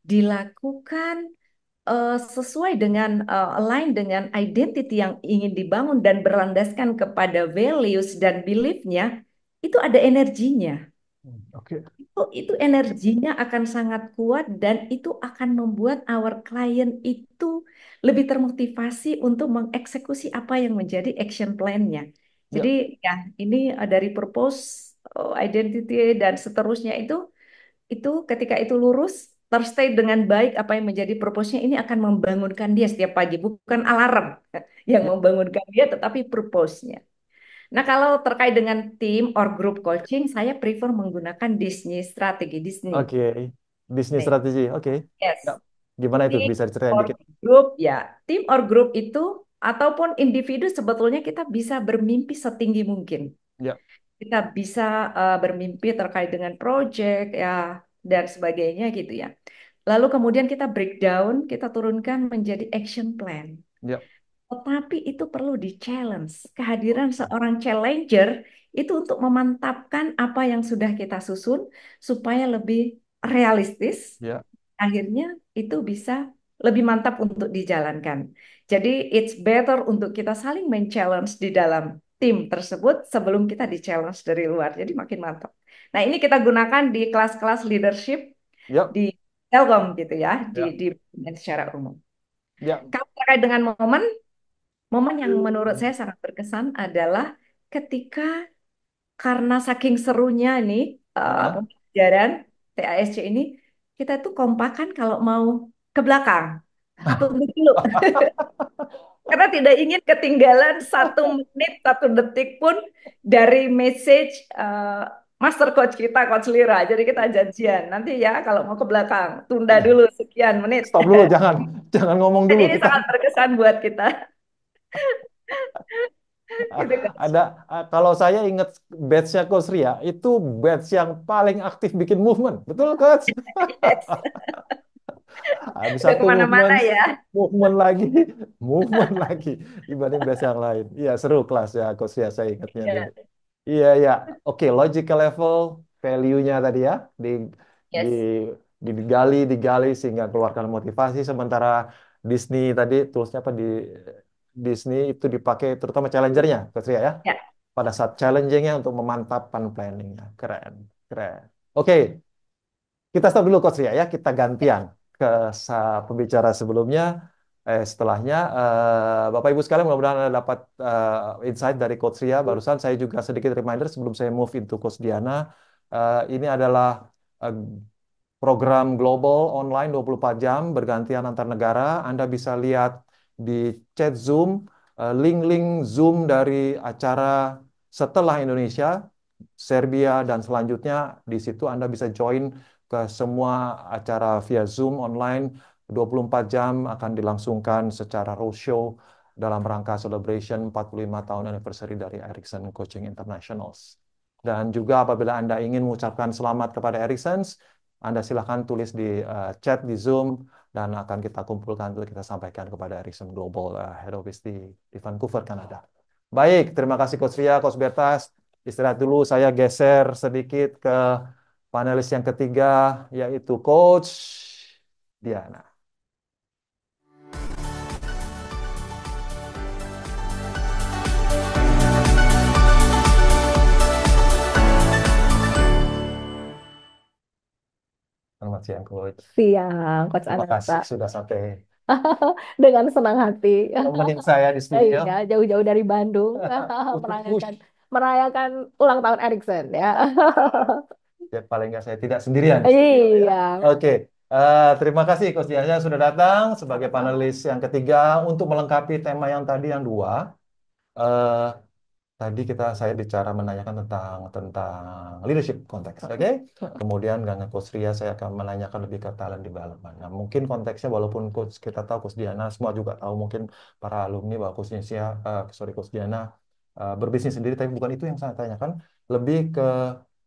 [SPEAKER 13] dilakukan sesuai dengan align dengan identity yang ingin dibangun dan berlandaskan kepada values dan beliefnya, itu ada energinya.
[SPEAKER 2] Oke.
[SPEAKER 13] Itu energinya akan sangat kuat dan itu akan membuat our client itu lebih termotivasi untuk mengeksekusi apa yang menjadi action plan-nya. Jadi ya ini dari purpose, identity dan seterusnya itu ketika itu lurus terstate dengan baik apa yang menjadi purpose-nya, ini akan membangunkan dia setiap pagi, bukan alarm yang membangunkan dia tetapi purpose-nya. Nah, kalau terkait dengan tim or group coaching, saya prefer menggunakan strategi Disney.
[SPEAKER 2] Oke. Bisnis
[SPEAKER 13] Nih,
[SPEAKER 2] strategi. Oke.
[SPEAKER 13] yes.
[SPEAKER 2] Ya. Gimana itu?
[SPEAKER 13] Tim
[SPEAKER 2] Bisa diceritain
[SPEAKER 13] or
[SPEAKER 2] dikit?
[SPEAKER 13] group ya, tim or group itu ataupun individu sebetulnya kita bisa bermimpi setinggi mungkin.
[SPEAKER 2] Ya.
[SPEAKER 13] Kita bisa bermimpi terkait dengan project ya dan sebagainya gitu ya. Lalu kemudian kita breakdown, kita turunkan menjadi action plan.
[SPEAKER 2] Ya.
[SPEAKER 13] Tetapi itu perlu di-challenge. Kehadiran seorang challenger itu untuk memantapkan apa yang sudah kita susun supaya lebih realistis.
[SPEAKER 2] Ya.
[SPEAKER 13] Akhirnya itu bisa lebih mantap untuk dijalankan. Jadi it's better untuk kita saling men-challenge di dalam tim tersebut sebelum kita di-challenge dari luar. Jadi makin mantap. Nah, ini kita gunakan di kelas-kelas leadership
[SPEAKER 2] Ya.
[SPEAKER 13] di Telkom gitu ya,
[SPEAKER 2] Ya.
[SPEAKER 13] di secara umum.
[SPEAKER 2] Ya.
[SPEAKER 13] Kalau terkait dengan momen yang menurut saya sangat berkesan adalah ketika karena saking serunya nih pembelajaran TASC ini, kita tuh kompakan kalau mau ke belakang. Tunggu dulu. Karena tidak ingin ketinggalan 1 menit, 1 detik pun dari message master coach kita, Coach Lira. Jadi kita janjian, nanti ya kalau mau ke belakang, tunda dulu sekian menit.
[SPEAKER 2] Stop dulu, jangan ngomong
[SPEAKER 13] Dan
[SPEAKER 2] dulu.
[SPEAKER 13] ini sangat berkesan buat kita.
[SPEAKER 2] Ada kalau saya ingat batch-nya Coach Ria, itu batch yang paling aktif bikin movement. Betul, Coach? Habis
[SPEAKER 13] Udah
[SPEAKER 2] satu
[SPEAKER 13] kemana-mana ya.
[SPEAKER 2] movement lagi, movement lagi dibanding batch yang lain. Iya, seru kelas ya, Coach Ria, saya ingatnya
[SPEAKER 13] Ya.
[SPEAKER 2] dulu. Iya, ya. Oke, logical level, value-nya tadi ya,
[SPEAKER 13] Yes.
[SPEAKER 2] digali sehingga keluarkan motivasi. Sementara Disney tadi, toolsnya apa di Disney itu dipakai terutama challengernya, Coach Ria ya.
[SPEAKER 13] Ya.
[SPEAKER 2] Pada saat challengingnya untuk memantapkan planningnya. Keren, keren. Oke, kita stop dulu Coach Ria ya. Kita gantian ke pembicara sebelumnya. Setelahnya, Bapak Ibu sekalian mudah-mudahan Anda dapat insight dari Coach Ria. Barusan saya juga sedikit reminder sebelum saya move into Coach Diana. Ini adalah program global online 24 jam bergantian antar negara. Anda bisa lihat di chat Zoom, link-link Zoom dari acara setelah Indonesia, Serbia, dan selanjutnya. Di situ Anda bisa join ke semua acara via Zoom online 24 jam akan dilangsungkan secara roadshow dalam rangka celebration 45 tahun anniversary dari Ericsson Coaching Internationals. Dan juga apabila Anda ingin mengucapkan selamat kepada Ericsson, Anda silahkan tulis di chat di Zoom dan akan kita kumpulkan untuk kita sampaikan kepada Ericsson Global Head Office di Vancouver, Kanada. Baik, terima kasih Coach Ria, Coach Bertas. Istirahat dulu, saya geser sedikit ke panelis yang ketiga, yaitu Coach Diana. Selamat siang, Coach.
[SPEAKER 14] Siang, Coach
[SPEAKER 2] Terima
[SPEAKER 14] Ananta.
[SPEAKER 2] kasih sudah sampai
[SPEAKER 14] Dengan senang hati.
[SPEAKER 2] temenin saya di studio.
[SPEAKER 14] Iya, jauh-jauh dari Bandung merayakan ulang tahun Ericsson ya.
[SPEAKER 2] Ya, paling nggak saya tidak sendirian di studio, ya.
[SPEAKER 14] Iya.
[SPEAKER 2] Oke, terima kasih Coach Diana sudah datang sebagai panelis yang ketiga untuk melengkapi tema yang tadi yang dua. Eh, Tadi saya bicara menanyakan tentang leadership konteks, oke? Kemudian dengan Coach Ria saya akan menanyakan lebih ke talent development. Nah, mungkin konteksnya walaupun kita tahu Coach Diana semua juga tahu mungkin para alumni bahwa Coach Diana berbisnis sendiri, tapi bukan itu yang saya tanyakan. Lebih ke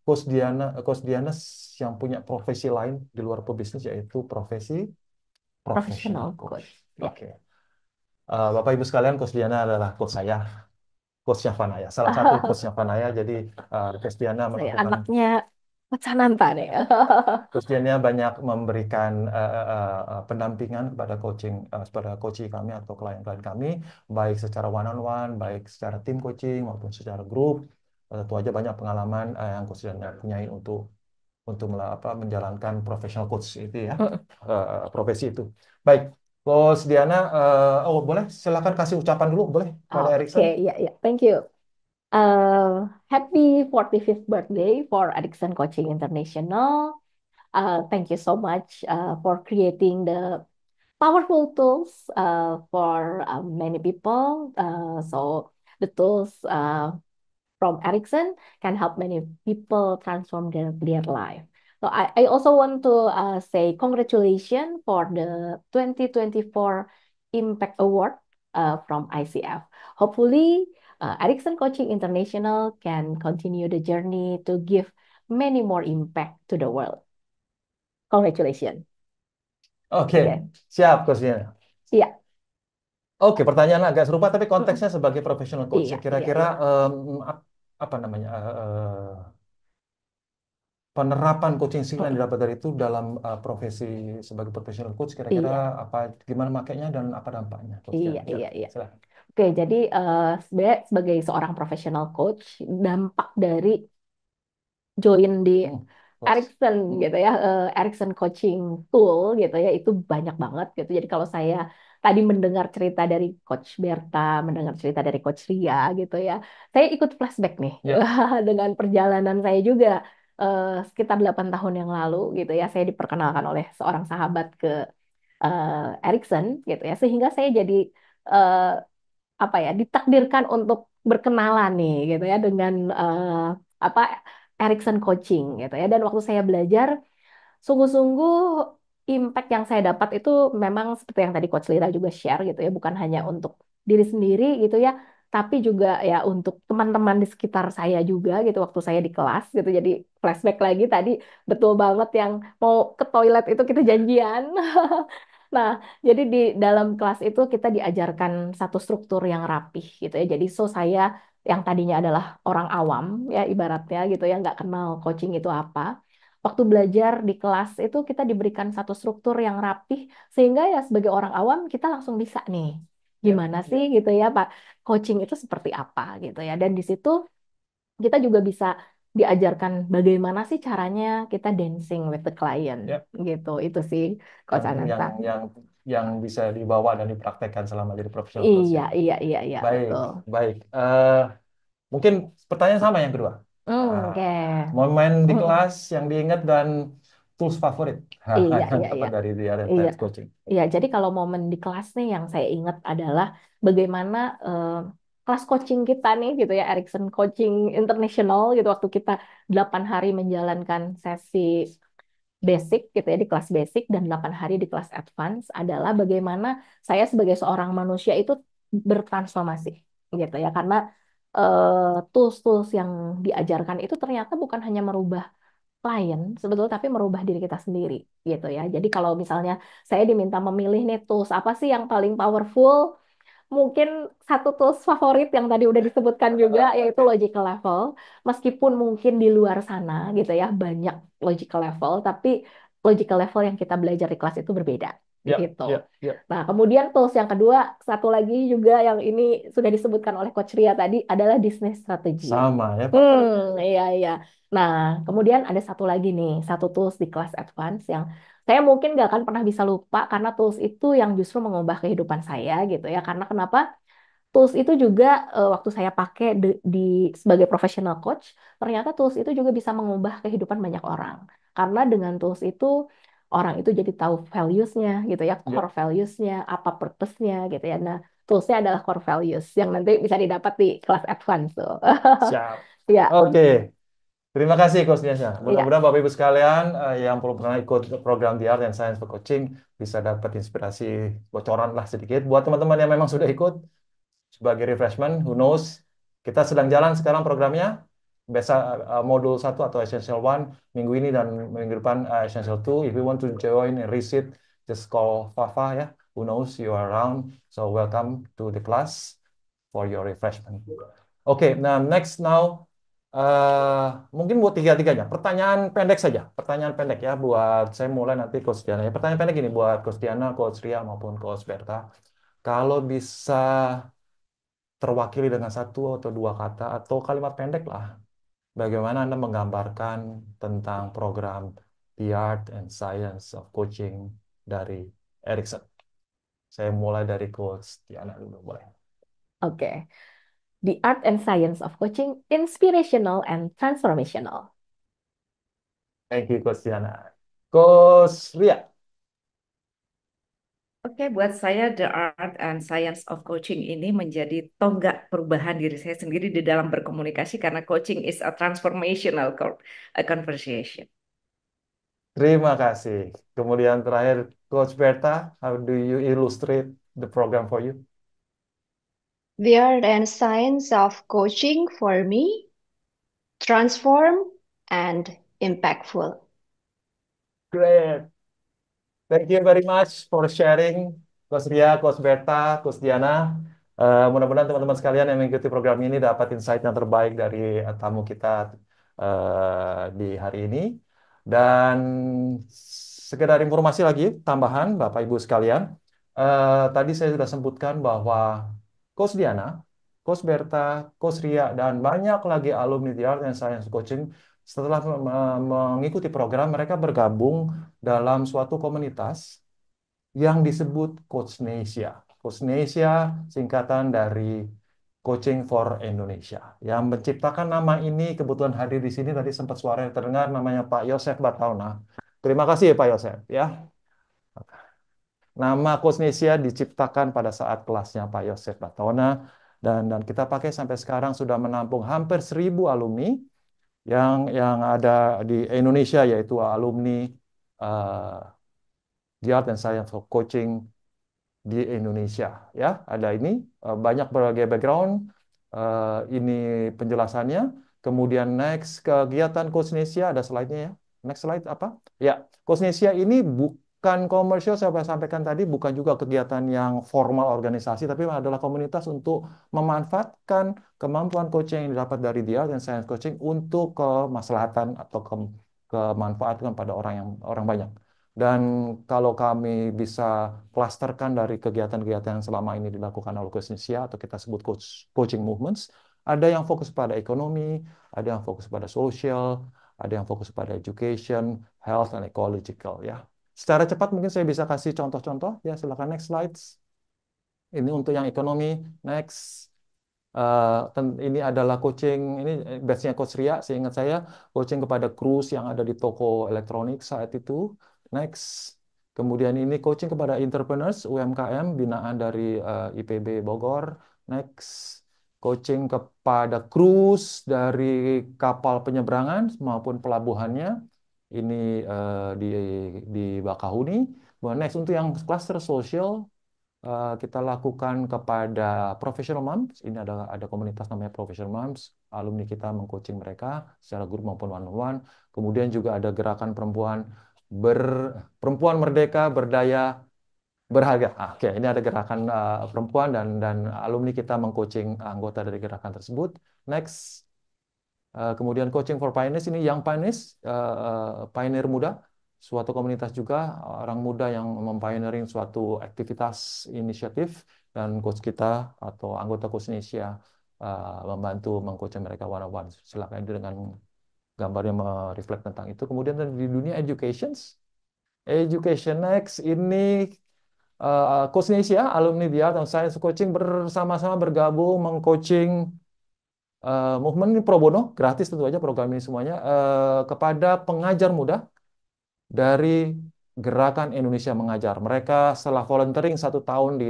[SPEAKER 2] Coach Diana yang punya profesi lain di luar pebisnis, yaitu profesi professional
[SPEAKER 14] professional
[SPEAKER 2] coach.
[SPEAKER 14] coach. Ya.
[SPEAKER 2] Oke. Bapak Ibu sekalian, Coach Diana adalah coach saya, coachnya Vanaya, salah satu coachnya Vanaya. Jadi Coach Diana
[SPEAKER 14] Saya
[SPEAKER 2] melakukan
[SPEAKER 14] anaknya Coach Ananta nih.
[SPEAKER 2] Coach Diana banyak memberikan pendampingan kepada kepada coaching kami atau klien-klien kami, baik secara one on one, baik secara tim coaching maupun secara grup. Tentu aja banyak pengalaman yang Coach Diana punyai untuk menjalankan professional coach itu ya, profesi itu. Baik, Coach Diana, boleh silakan kasih ucapan dulu, boleh pada Erikson.
[SPEAKER 14] Oke, ya, thank you. Happy 45th birthday for Ericsson Coaching International. Thank you so much for creating the powerful tools for many people. So the tools from Ericsson can help many people transform their life. So I also want to say congratulations for the 2024 Impact Award from ICF. Hopefully, Ericsson Coaching International can continue the journey to give many more impact to the world. Congratulations.
[SPEAKER 2] Oke, siap Coach Diana.
[SPEAKER 14] Iya.
[SPEAKER 2] Oke, pertanyaan agak serupa tapi konteksnya sebagai professional coach.
[SPEAKER 14] Iya,
[SPEAKER 2] Kira-kira apa namanya penerapan coaching skill yang didapat dari itu dalam profesi sebagai professional coach, kira-kira gimana makainya dan apa dampaknya? Coach
[SPEAKER 14] Iya,
[SPEAKER 2] Diana?
[SPEAKER 14] iya.
[SPEAKER 2] Silakan.
[SPEAKER 14] Oke, jadi sebenarnya sebagai seorang professional coach, dampak dari join di Ericsson gitu ya, Ericsson Coaching Tool gitu ya, itu banyak banget gitu. Jadi kalau saya tadi mendengar cerita dari Coach Berta, mendengar cerita dari Coach Ria gitu ya, saya ikut flashback nih dengan perjalanan saya juga sekitar 8 tahun yang lalu gitu ya, saya diperkenalkan oleh seorang sahabat ke Ericsson gitu ya, sehingga saya jadi ditakdirkan untuk berkenalan nih gitu ya dengan Ericsson Coaching gitu ya. Dan waktu saya belajar, sungguh-sungguh impact yang saya dapat itu memang seperti yang tadi Coach Lira juga share gitu ya, bukan hanya untuk diri sendiri gitu ya, tapi juga ya untuk teman-teman di sekitar saya juga gitu waktu saya di kelas gitu. Jadi flashback lagi tadi, betul banget yang mau ke toilet itu kita janjian. Nah, jadi di dalam kelas itu kita diajarkan satu struktur yang rapih gitu ya. Jadi saya yang tadinya adalah orang awam ya ibaratnya gitu ya, nggak kenal coaching itu apa. Waktu belajar di kelas itu kita diberikan satu struktur yang rapih sehingga ya sebagai orang awam kita langsung bisa nih gimana sih gitu ya Pak, coaching itu seperti apa gitu ya. Dan di situ kita juga bisa diajarkan bagaimana sih caranya kita dancing with the client gitu. Itu sih Coach Ananta.
[SPEAKER 2] Yang bisa dibawa dan dipraktekkan selama jadi profesional coach.
[SPEAKER 14] Iya,
[SPEAKER 2] Baik,
[SPEAKER 14] betul.
[SPEAKER 2] baik. Mungkin pertanyaan sama yang kedua.
[SPEAKER 14] Oke.
[SPEAKER 2] Momen di kelas yang diingat dan tools favorit yang
[SPEAKER 14] Iya.
[SPEAKER 2] dapat dari The Advanced Coaching.
[SPEAKER 14] Iya, jadi kalau momen di kelas nih yang saya ingat adalah bagaimana kelas coaching kita nih gitu ya, Ericsson Coaching International gitu, waktu kita 8 hari menjalankan sesi basic gitu ya di kelas basic dan 8 hari di kelas advance, adalah bagaimana saya sebagai seorang manusia itu bertransformasi gitu ya, karena tools-tools yang diajarkan itu ternyata bukan hanya merubah klien sebetulnya, tapi merubah diri kita sendiri gitu ya. Jadi kalau misalnya saya diminta memilih nih tools apa sih yang paling powerful, mungkin satu tools favorit yang tadi udah disebutkan juga yaitu logical level. Meskipun mungkin di luar sana gitu ya banyak logical level, tapi logical level yang kita belajar di kelas itu berbeda gitu. Nah, kemudian tools yang kedua, satu lagi juga yang ini sudah disebutkan oleh Coach Ria tadi adalah business strategy.
[SPEAKER 2] Sama ya, Pak.
[SPEAKER 14] Iya. Nah, kemudian ada satu lagi nih, satu tools di kelas advance yang saya mungkin nggak akan pernah bisa lupa karena tools itu yang justru mengubah kehidupan saya gitu ya. Karena kenapa? Tools itu juga waktu saya pakai sebagai professional coach, ternyata tools itu juga bisa mengubah kehidupan banyak orang. Karena dengan tools itu orang itu jadi tahu values-nya gitu ya, core values-nya, apa purpose-nya gitu ya. Nah, toolsnya adalah core values yang nanti bisa didapat di kelas advance tuh.
[SPEAKER 2] Siap.
[SPEAKER 14] Ya.
[SPEAKER 2] Oke. Terima kasih Coach Diana. Mudah-mudahan Bapak Ibu sekalian yang belum pernah ikut program The Art and Science for Coaching bisa dapat inspirasi, bocoran lah sedikit. Buat teman-teman yang memang sudah ikut, sebagai refreshment, who knows, kita sedang jalan sekarang programnya. Biasa modul 1 atau Essential 1 minggu ini dan minggu depan Essential 2. If you want to join and receive just call Fafa ya. Who knows you are around. So welcome to the class for your refreshment. Oke, nah next now. Mungkin buat tiga-tiganya. Pertanyaan pendek saja. Pertanyaan pendek ya buat saya mulai nanti Coach Diana. Ya, pertanyaan pendek ini buat Coach Diana, Coach Ria maupun Coach Berta. Kalau bisa terwakili dengan satu atau dua kata atau kalimat pendek lah. Bagaimana Anda menggambarkan tentang program The Art and Science of Coaching dari Erickson? Saya mulai dari Coach Diana dulu, boleh.
[SPEAKER 14] Oke. The Art and Science of Coaching, Inspirational and Transformational.
[SPEAKER 2] Thank you, Coach Diana. Coach Ria.
[SPEAKER 13] Oke, buat saya The Art and Science of Coaching ini menjadi tonggak perubahan diri saya sendiri di dalam berkomunikasi karena coaching is a transformational conversation.
[SPEAKER 2] Terima kasih. Kemudian terakhir, Coach Berta, how do you illustrate the program for you?
[SPEAKER 12] The art and science of coaching for me, transform and impactful.
[SPEAKER 2] Great. Thank you very much for sharing, Coach Ria, Coach Berta, Coach Diana. Mudah-mudahan teman-teman sekalian yang mengikuti program ini dapat insight yang terbaik dari tamu kita di hari ini. Dan sekedar informasi lagi, tambahan Bapak Ibu sekalian. Tadi saya sudah sebutkan bahwa Coach Diana, Coach Berta, Coach Ria, dan banyak lagi alumni The Art and Science Coaching setelah mengikuti program, mereka bergabung dalam suatu komunitas yang disebut Coachnesia. Coachnesia singkatan dari Coaching for Indonesia. Yang menciptakan nama ini kebetulan hadir di sini tadi sempat suara yang terdengar namanya Pak Yosef Batauna. Terima kasih Pak Yosef ya. Nama Coachnesia diciptakan pada saat kelasnya Pak Yosef Batauna dan kita pakai sampai sekarang sudah menampung hampir 1.000 alumni yang ada di Indonesia, yaitu alumni The Art and Science of Coaching di Indonesia. Ya, ada ini banyak berbagai background. Ini penjelasannya. Kemudian next kegiatan Coachnesia, ada slide-nya ya. Next slide apa? Ya, Coachnesia ini bukan komersial, saya sampaikan tadi, bukan juga kegiatan yang formal organisasi, tapi adalah komunitas untuk memanfaatkan kemampuan coaching yang didapat dari The Art and Science Coaching untuk kemaslahatan atau kemanfaatan pada orang banyak. Dan kalau kami bisa klasterkan dari kegiatan-kegiatan yang selama ini dilakukan oleh Coachnesia atau kita sebut coaching movements, ada yang fokus pada ekonomi, ada yang fokus pada social, ada yang fokus pada education, health, and ecological ya. Secara cepat mungkin saya bisa kasih contoh-contoh ya, silakan next slides. Ini untuk yang ekonomi, next. Ini adalah coaching, ini batch-nya Coach Ria, seingat saya, coaching kepada cruise yang ada di toko elektronik saat itu. Next. Kemudian ini coaching kepada entrepreneurs, UMKM, binaan dari IPB Bogor. Next. Coaching kepada cruise dari kapal penyeberangan maupun pelabuhannya. Ini di Bakahuni. Next, untuk yang cluster social, kita lakukan kepada professional moms. Ini ada komunitas namanya Professional Moms. Alumni kita mengcoaching mereka secara grup maupun one-on-one. Kemudian juga ada gerakan perempuan merdeka, berdaya, berharga. Oke, ini ada gerakan perempuan dan alumni kita mengcoaching anggota dari gerakan tersebut. Next. Kemudian coaching for pioneers, ini Young Pioneers, pioneer muda, suatu komunitas juga orang muda yang mempioneering suatu aktivitas inisiatif, dan coach kita atau anggota Coachnesia membantu mengcoaching mereka one-on-one. Silakan dengan gambarnya mereflect tentang itu. Kemudian di dunia education next, ini Coachnesia, alumni The Art and Science Coaching bersama-sama bergabung mengcoaching movement ini pro bono, gratis tentu saja program ini semuanya, kepada pengajar muda dari Gerakan Indonesia Mengajar. Mereka setelah volunteering 1 tahun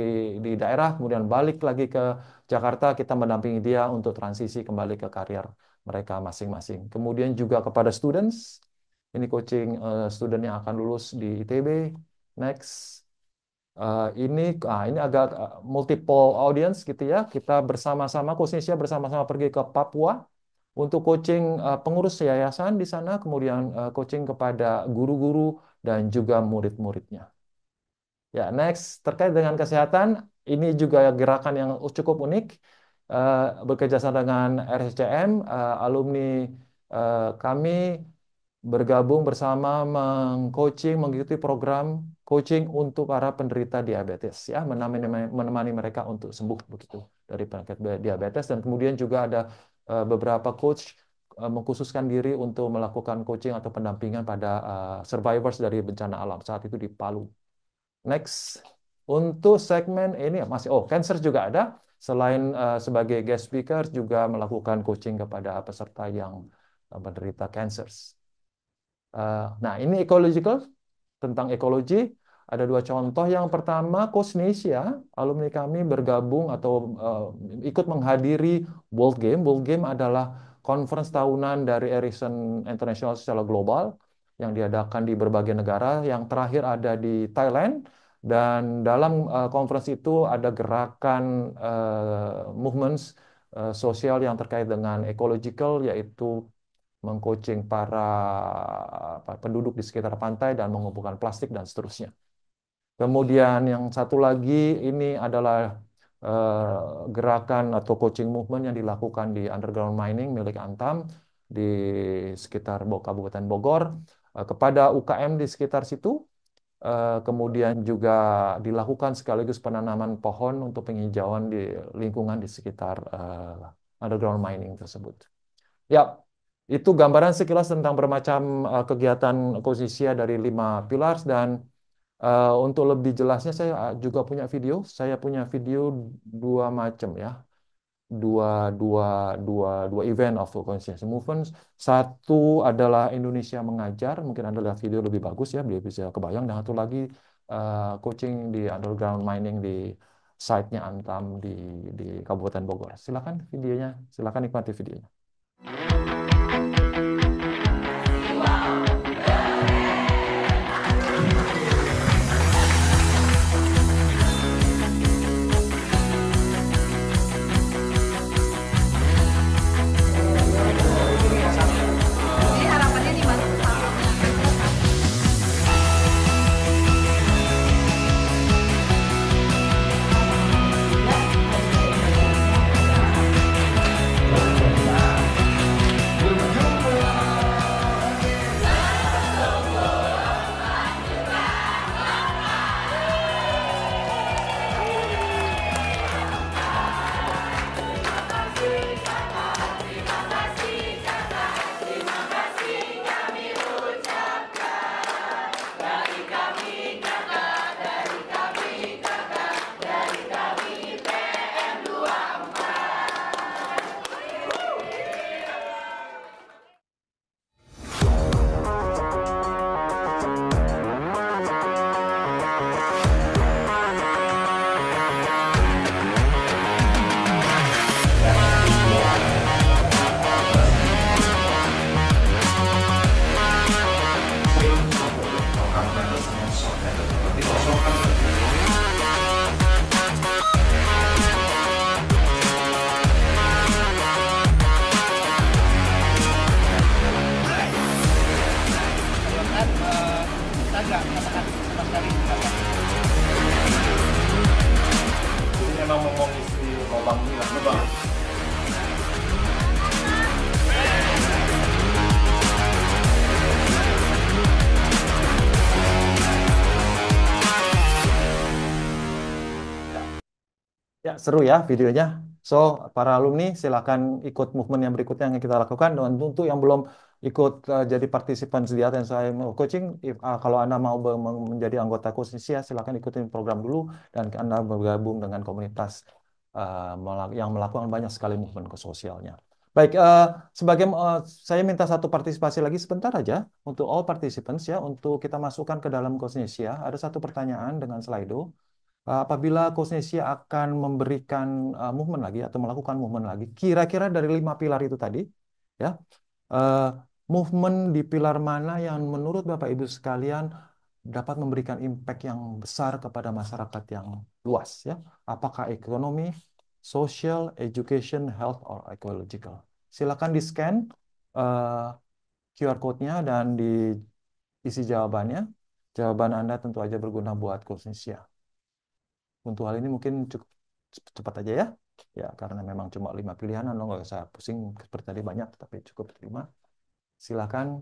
[SPEAKER 2] di daerah, kemudian balik lagi ke Jakarta, kita mendampingi dia untuk transisi kembali ke karier mereka masing-masing. Kemudian juga kepada students, ini coaching student yang akan lulus di ITB. Next. Ini agak multiple audience gitu ya. Kita bersama-sama, Coachnesia bersama-sama pergi ke Papua untuk coaching pengurus yayasan di sana, kemudian coaching kepada guru-guru dan juga murid-muridnya. Ya, next terkait dengan kesehatan, ini juga gerakan yang cukup unik. Bekerjasama dengan RSCM, alumni kami bergabung bersama mengikuti program coaching untuk para penderita diabetes, ya, menemani mereka untuk sembuh begitu dari penyakit diabetes, dan kemudian juga ada beberapa coach mengkhususkan diri untuk melakukan coaching atau pendampingan pada survivors dari bencana alam saat itu di Palu. Next, untuk segmen ini masih cancer juga ada. Selain sebagai guest speaker juga melakukan coaching kepada peserta yang menderita cancer. Nah, ini ecological, tentang ekologi. Ada dua contoh. Yang pertama, Coach Nesia, alumni kami bergabung atau ikut menghadiri World Game. World Game adalah conference tahunan dari Ericsson International secara global yang diadakan di berbagai negara. Yang terakhir ada di Thailand. Dan dalam conference itu ada gerakan movements sosial yang terkait dengan ecological, yaitu mengcoaching para penduduk di sekitar pantai dan mengumpulkan plastik dan seterusnya. Kemudian yang satu lagi ini adalah gerakan atau coaching movement yang dilakukan di underground mining milik Antam di sekitar Kabupaten Bogor kepada UKM di sekitar situ. Kemudian juga dilakukan sekaligus penanaman pohon untuk penghijauan di lingkungan di sekitar underground mining tersebut. Ya, itu gambaran sekilas tentang bermacam kegiatan Coachnesia dari 5 pillars, dan untuk lebih jelasnya saya juga punya video. Saya punya video dua macam, ya. Dua event of Coachnesia Movements. Satu adalah Indonesia Mengajar, mungkin Anda lihat video lebih bagus, ya, biar bisa kebayang. Dan satu lagi coaching di underground mining di site-nya Antam di Kabupaten Bogor. Silakan videonya, silakan nikmati videonya. Memang mau ngisi lubang ini lah, lubang. Ya, seru ya videonya. So, para alumni silakan ikut movement yang berikutnya yang kita lakukan. Dan untuk yang belum ikut jadi partisipan sediat yang saya mau coaching, kalau Anda mau menjadi anggota Coachnesia, silakan ikutin program dulu dan Anda bergabung dengan komunitas yang melakukan banyak sekali movement ke sosialnya. Baik, saya minta satu partisipasi lagi sebentar aja untuk all participants, ya, untuk kita masukkan ke dalam Coachnesia. Ada satu pertanyaan dengan Slido. Apabila Coachnesia akan memberikan movement lagi atau melakukan movement lagi, kira-kira dari 5 pilar itu tadi, ya, movement di pilar mana yang menurut Bapak Ibu sekalian dapat memberikan impact yang besar kepada masyarakat yang luas, ya? Apakah ekonomi, social, education, health, or ecological? Silakan di-scan QR code-nya dan diisi jawabannya. Jawaban Anda tentu aja berguna buat Indonesia. Untuk hal ini mungkin cukup cepat aja ya. Ya, karena memang cuma 5 pilihan, Anda nggak usah pusing seperti tadi banyak, tapi cukup 5. Silakan.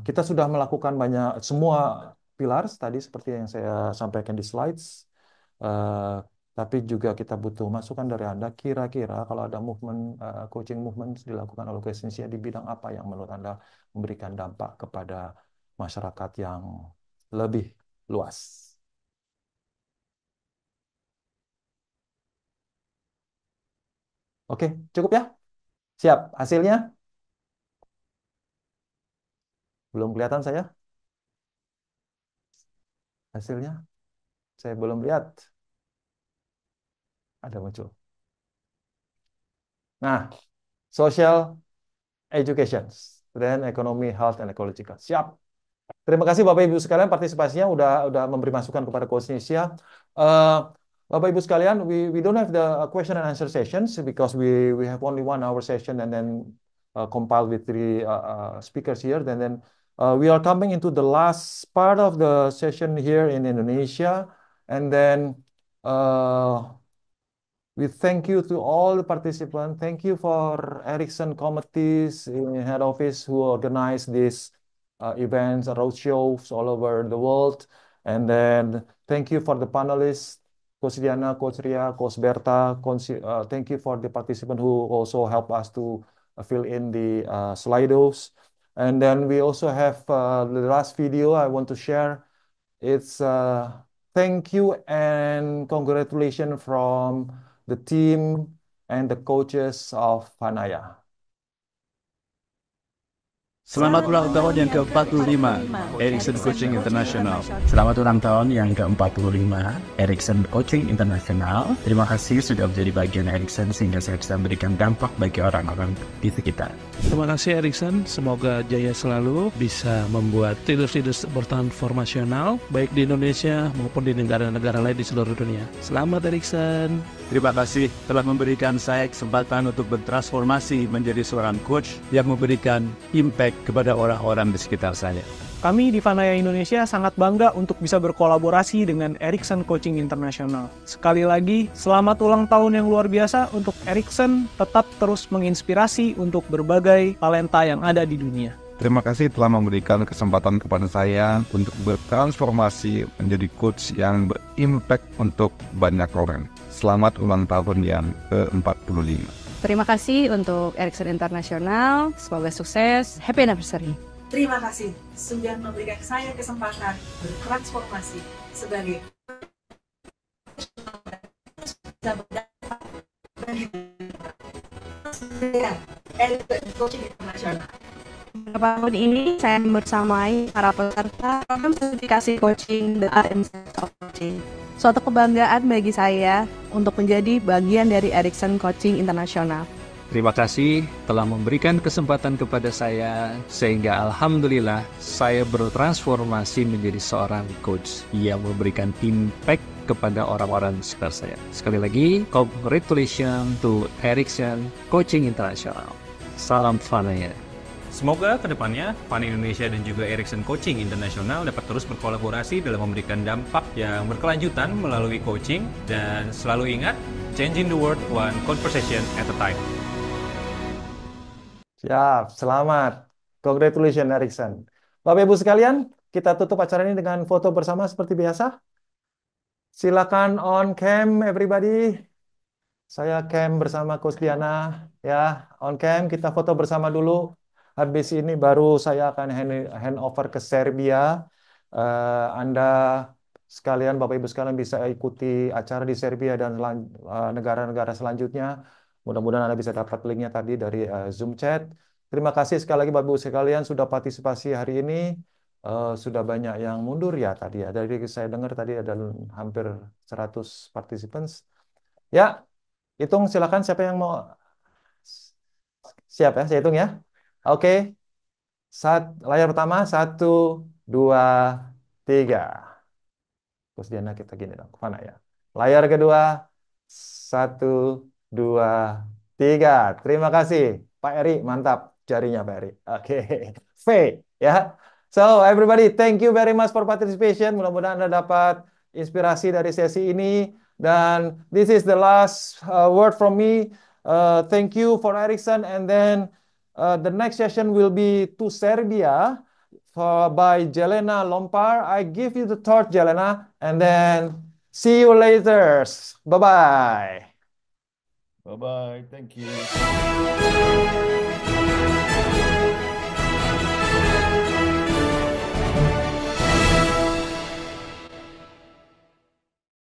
[SPEAKER 2] Kita sudah melakukan banyak semua pilar tadi seperti yang saya sampaikan di slides. Tapi juga kita butuh masukan dari Anda. Kira-kira kalau ada movement, coaching movement dilakukan oleh Indonesia di bidang apa yang menurut Anda memberikan dampak kepada masyarakat yang lebih luas? Oke, cukup ya? Siap. Hasilnya? Belum kelihatan saya? Hasilnya? Saya belum lihat. Ada muncul. Nah, social education, dan ekonomi, health, and ecological. Siap. Terima kasih Bapak Ibu sekalian partisipasinya udah memberi masukan kepada Coach Indonesia. Bapak Ibu sekalian, we don't have the question and answer sessions because we have only 1 hour session and then compiled with 3 speakers here. And then we are coming into the last part of the session here in Indonesia. And then we thank you to all the participants. Thank you for Ericsson committees in head office who organize these events, roadshows all over the world. And then thank you for the panelists, Coach Diana, Coach Ria, Coach Berta. Thank you for the participants who also help us to fill in the Slidos. And then we also have the last video I want to share. It's thank you and congratulations from the team and the coaches of Hanaya.
[SPEAKER 15] Selamat ulang tahun yang ke-45 Ericsson Coaching International. Selamat ulang tahun yang ke-45 Ericsson Coaching International. Terima kasih sudah menjadi bagian Ericsson sehingga saya bisa memberikan dampak bagi orang-orang di sekitar.
[SPEAKER 16] Terima kasih Ericsson, semoga jaya selalu bisa membuat leaders-leaders bertransformasional baik di Indonesia maupun di negara-negara lain di seluruh dunia. Selamat Ericsson.
[SPEAKER 15] Terima kasih telah memberikan saya kesempatan untuk bertransformasi menjadi seorang coach yang memberikan impact kepada orang-orang di sekitar saya.
[SPEAKER 17] Kami di Vanaya Indonesia sangat bangga untuk bisa berkolaborasi dengan Ericsson Coaching International. Sekali lagi, selamat ulang tahun yang luar biasa untuk Ericsson, tetap terus menginspirasi untuk berbagai talenta yang ada di dunia.
[SPEAKER 18] Terima kasih telah memberikan kesempatan kepada saya untuk bertransformasi menjadi coach yang berimpact untuk banyak orang. Selamat ulang tahun yang ke-45.
[SPEAKER 19] Terima kasih untuk Ericsson International, semoga sukses, happy anniversary.
[SPEAKER 8] Terima kasih sudah memberikan saya kesempatan bertransformasi sebagai Coaching International.
[SPEAKER 19] Tahun ini saya bersamai para peserta program sertifikasi coaching The Art and Science of Coaching. Suatu kebanggaan bagi saya untuk menjadi bagian dari Ericsson Coaching International.
[SPEAKER 20] Terima kasih telah memberikan kesempatan kepada saya sehingga alhamdulillah saya bertransformasi menjadi seorang coach yang memberikan impact kepada orang-orang sekitar saya. Sekali lagi, congratulations to Ericsson Coaching International. Salam Vanaya.
[SPEAKER 21] Semoga kedepannya FAN Indonesia dan juga Ericsson Coaching International dapat terus berkolaborasi dalam memberikan dampak yang berkelanjutan melalui coaching, dan selalu ingat, changing the world one conversation at a time.
[SPEAKER 2] Siap, selamat. Congratulations Ericsson. Bapak Ibu sekalian, kita tutup acara ini dengan foto bersama seperti biasa. Silakan on cam everybody. Saya cam bersama Coach Diana ya, on cam kita foto bersama dulu. Habis ini baru saya akan hand over ke Serbia. Anda sekalian, Bapak Ibu sekalian bisa ikuti acara di Serbia dan negara-negara selanjutnya. Mudah-mudahan Anda bisa dapat linknya tadi dari Zoom chat. Terima kasih sekali lagi Bapak Ibu sekalian sudah partisipasi hari ini. Sudah banyak yang mundur ya tadi ya. Dari saya dengar tadi ada hampir 100 participants. Ya, hitung silakan siapa yang mau. Siap ya, saya hitung ya. Oke, layar pertama, 1, 2, 3. Terus Diana kita gini dong, kemana ya? Layar kedua, 1, 2, 3. Terima kasih, Pak Eri, mantap jarinya Pak Eri. Oke, V ya. So everybody, thank you very much for participation. Mudah-mudahan Anda dapat inspirasi dari sesi ini. Dan this is the last word from me. Thank you for Ericsson. And then the next session will be to Serbia by Jelena Lompar. I give you the torch, Jelena. And then see you later. Bye-bye.
[SPEAKER 1] Bye-bye. Thank you.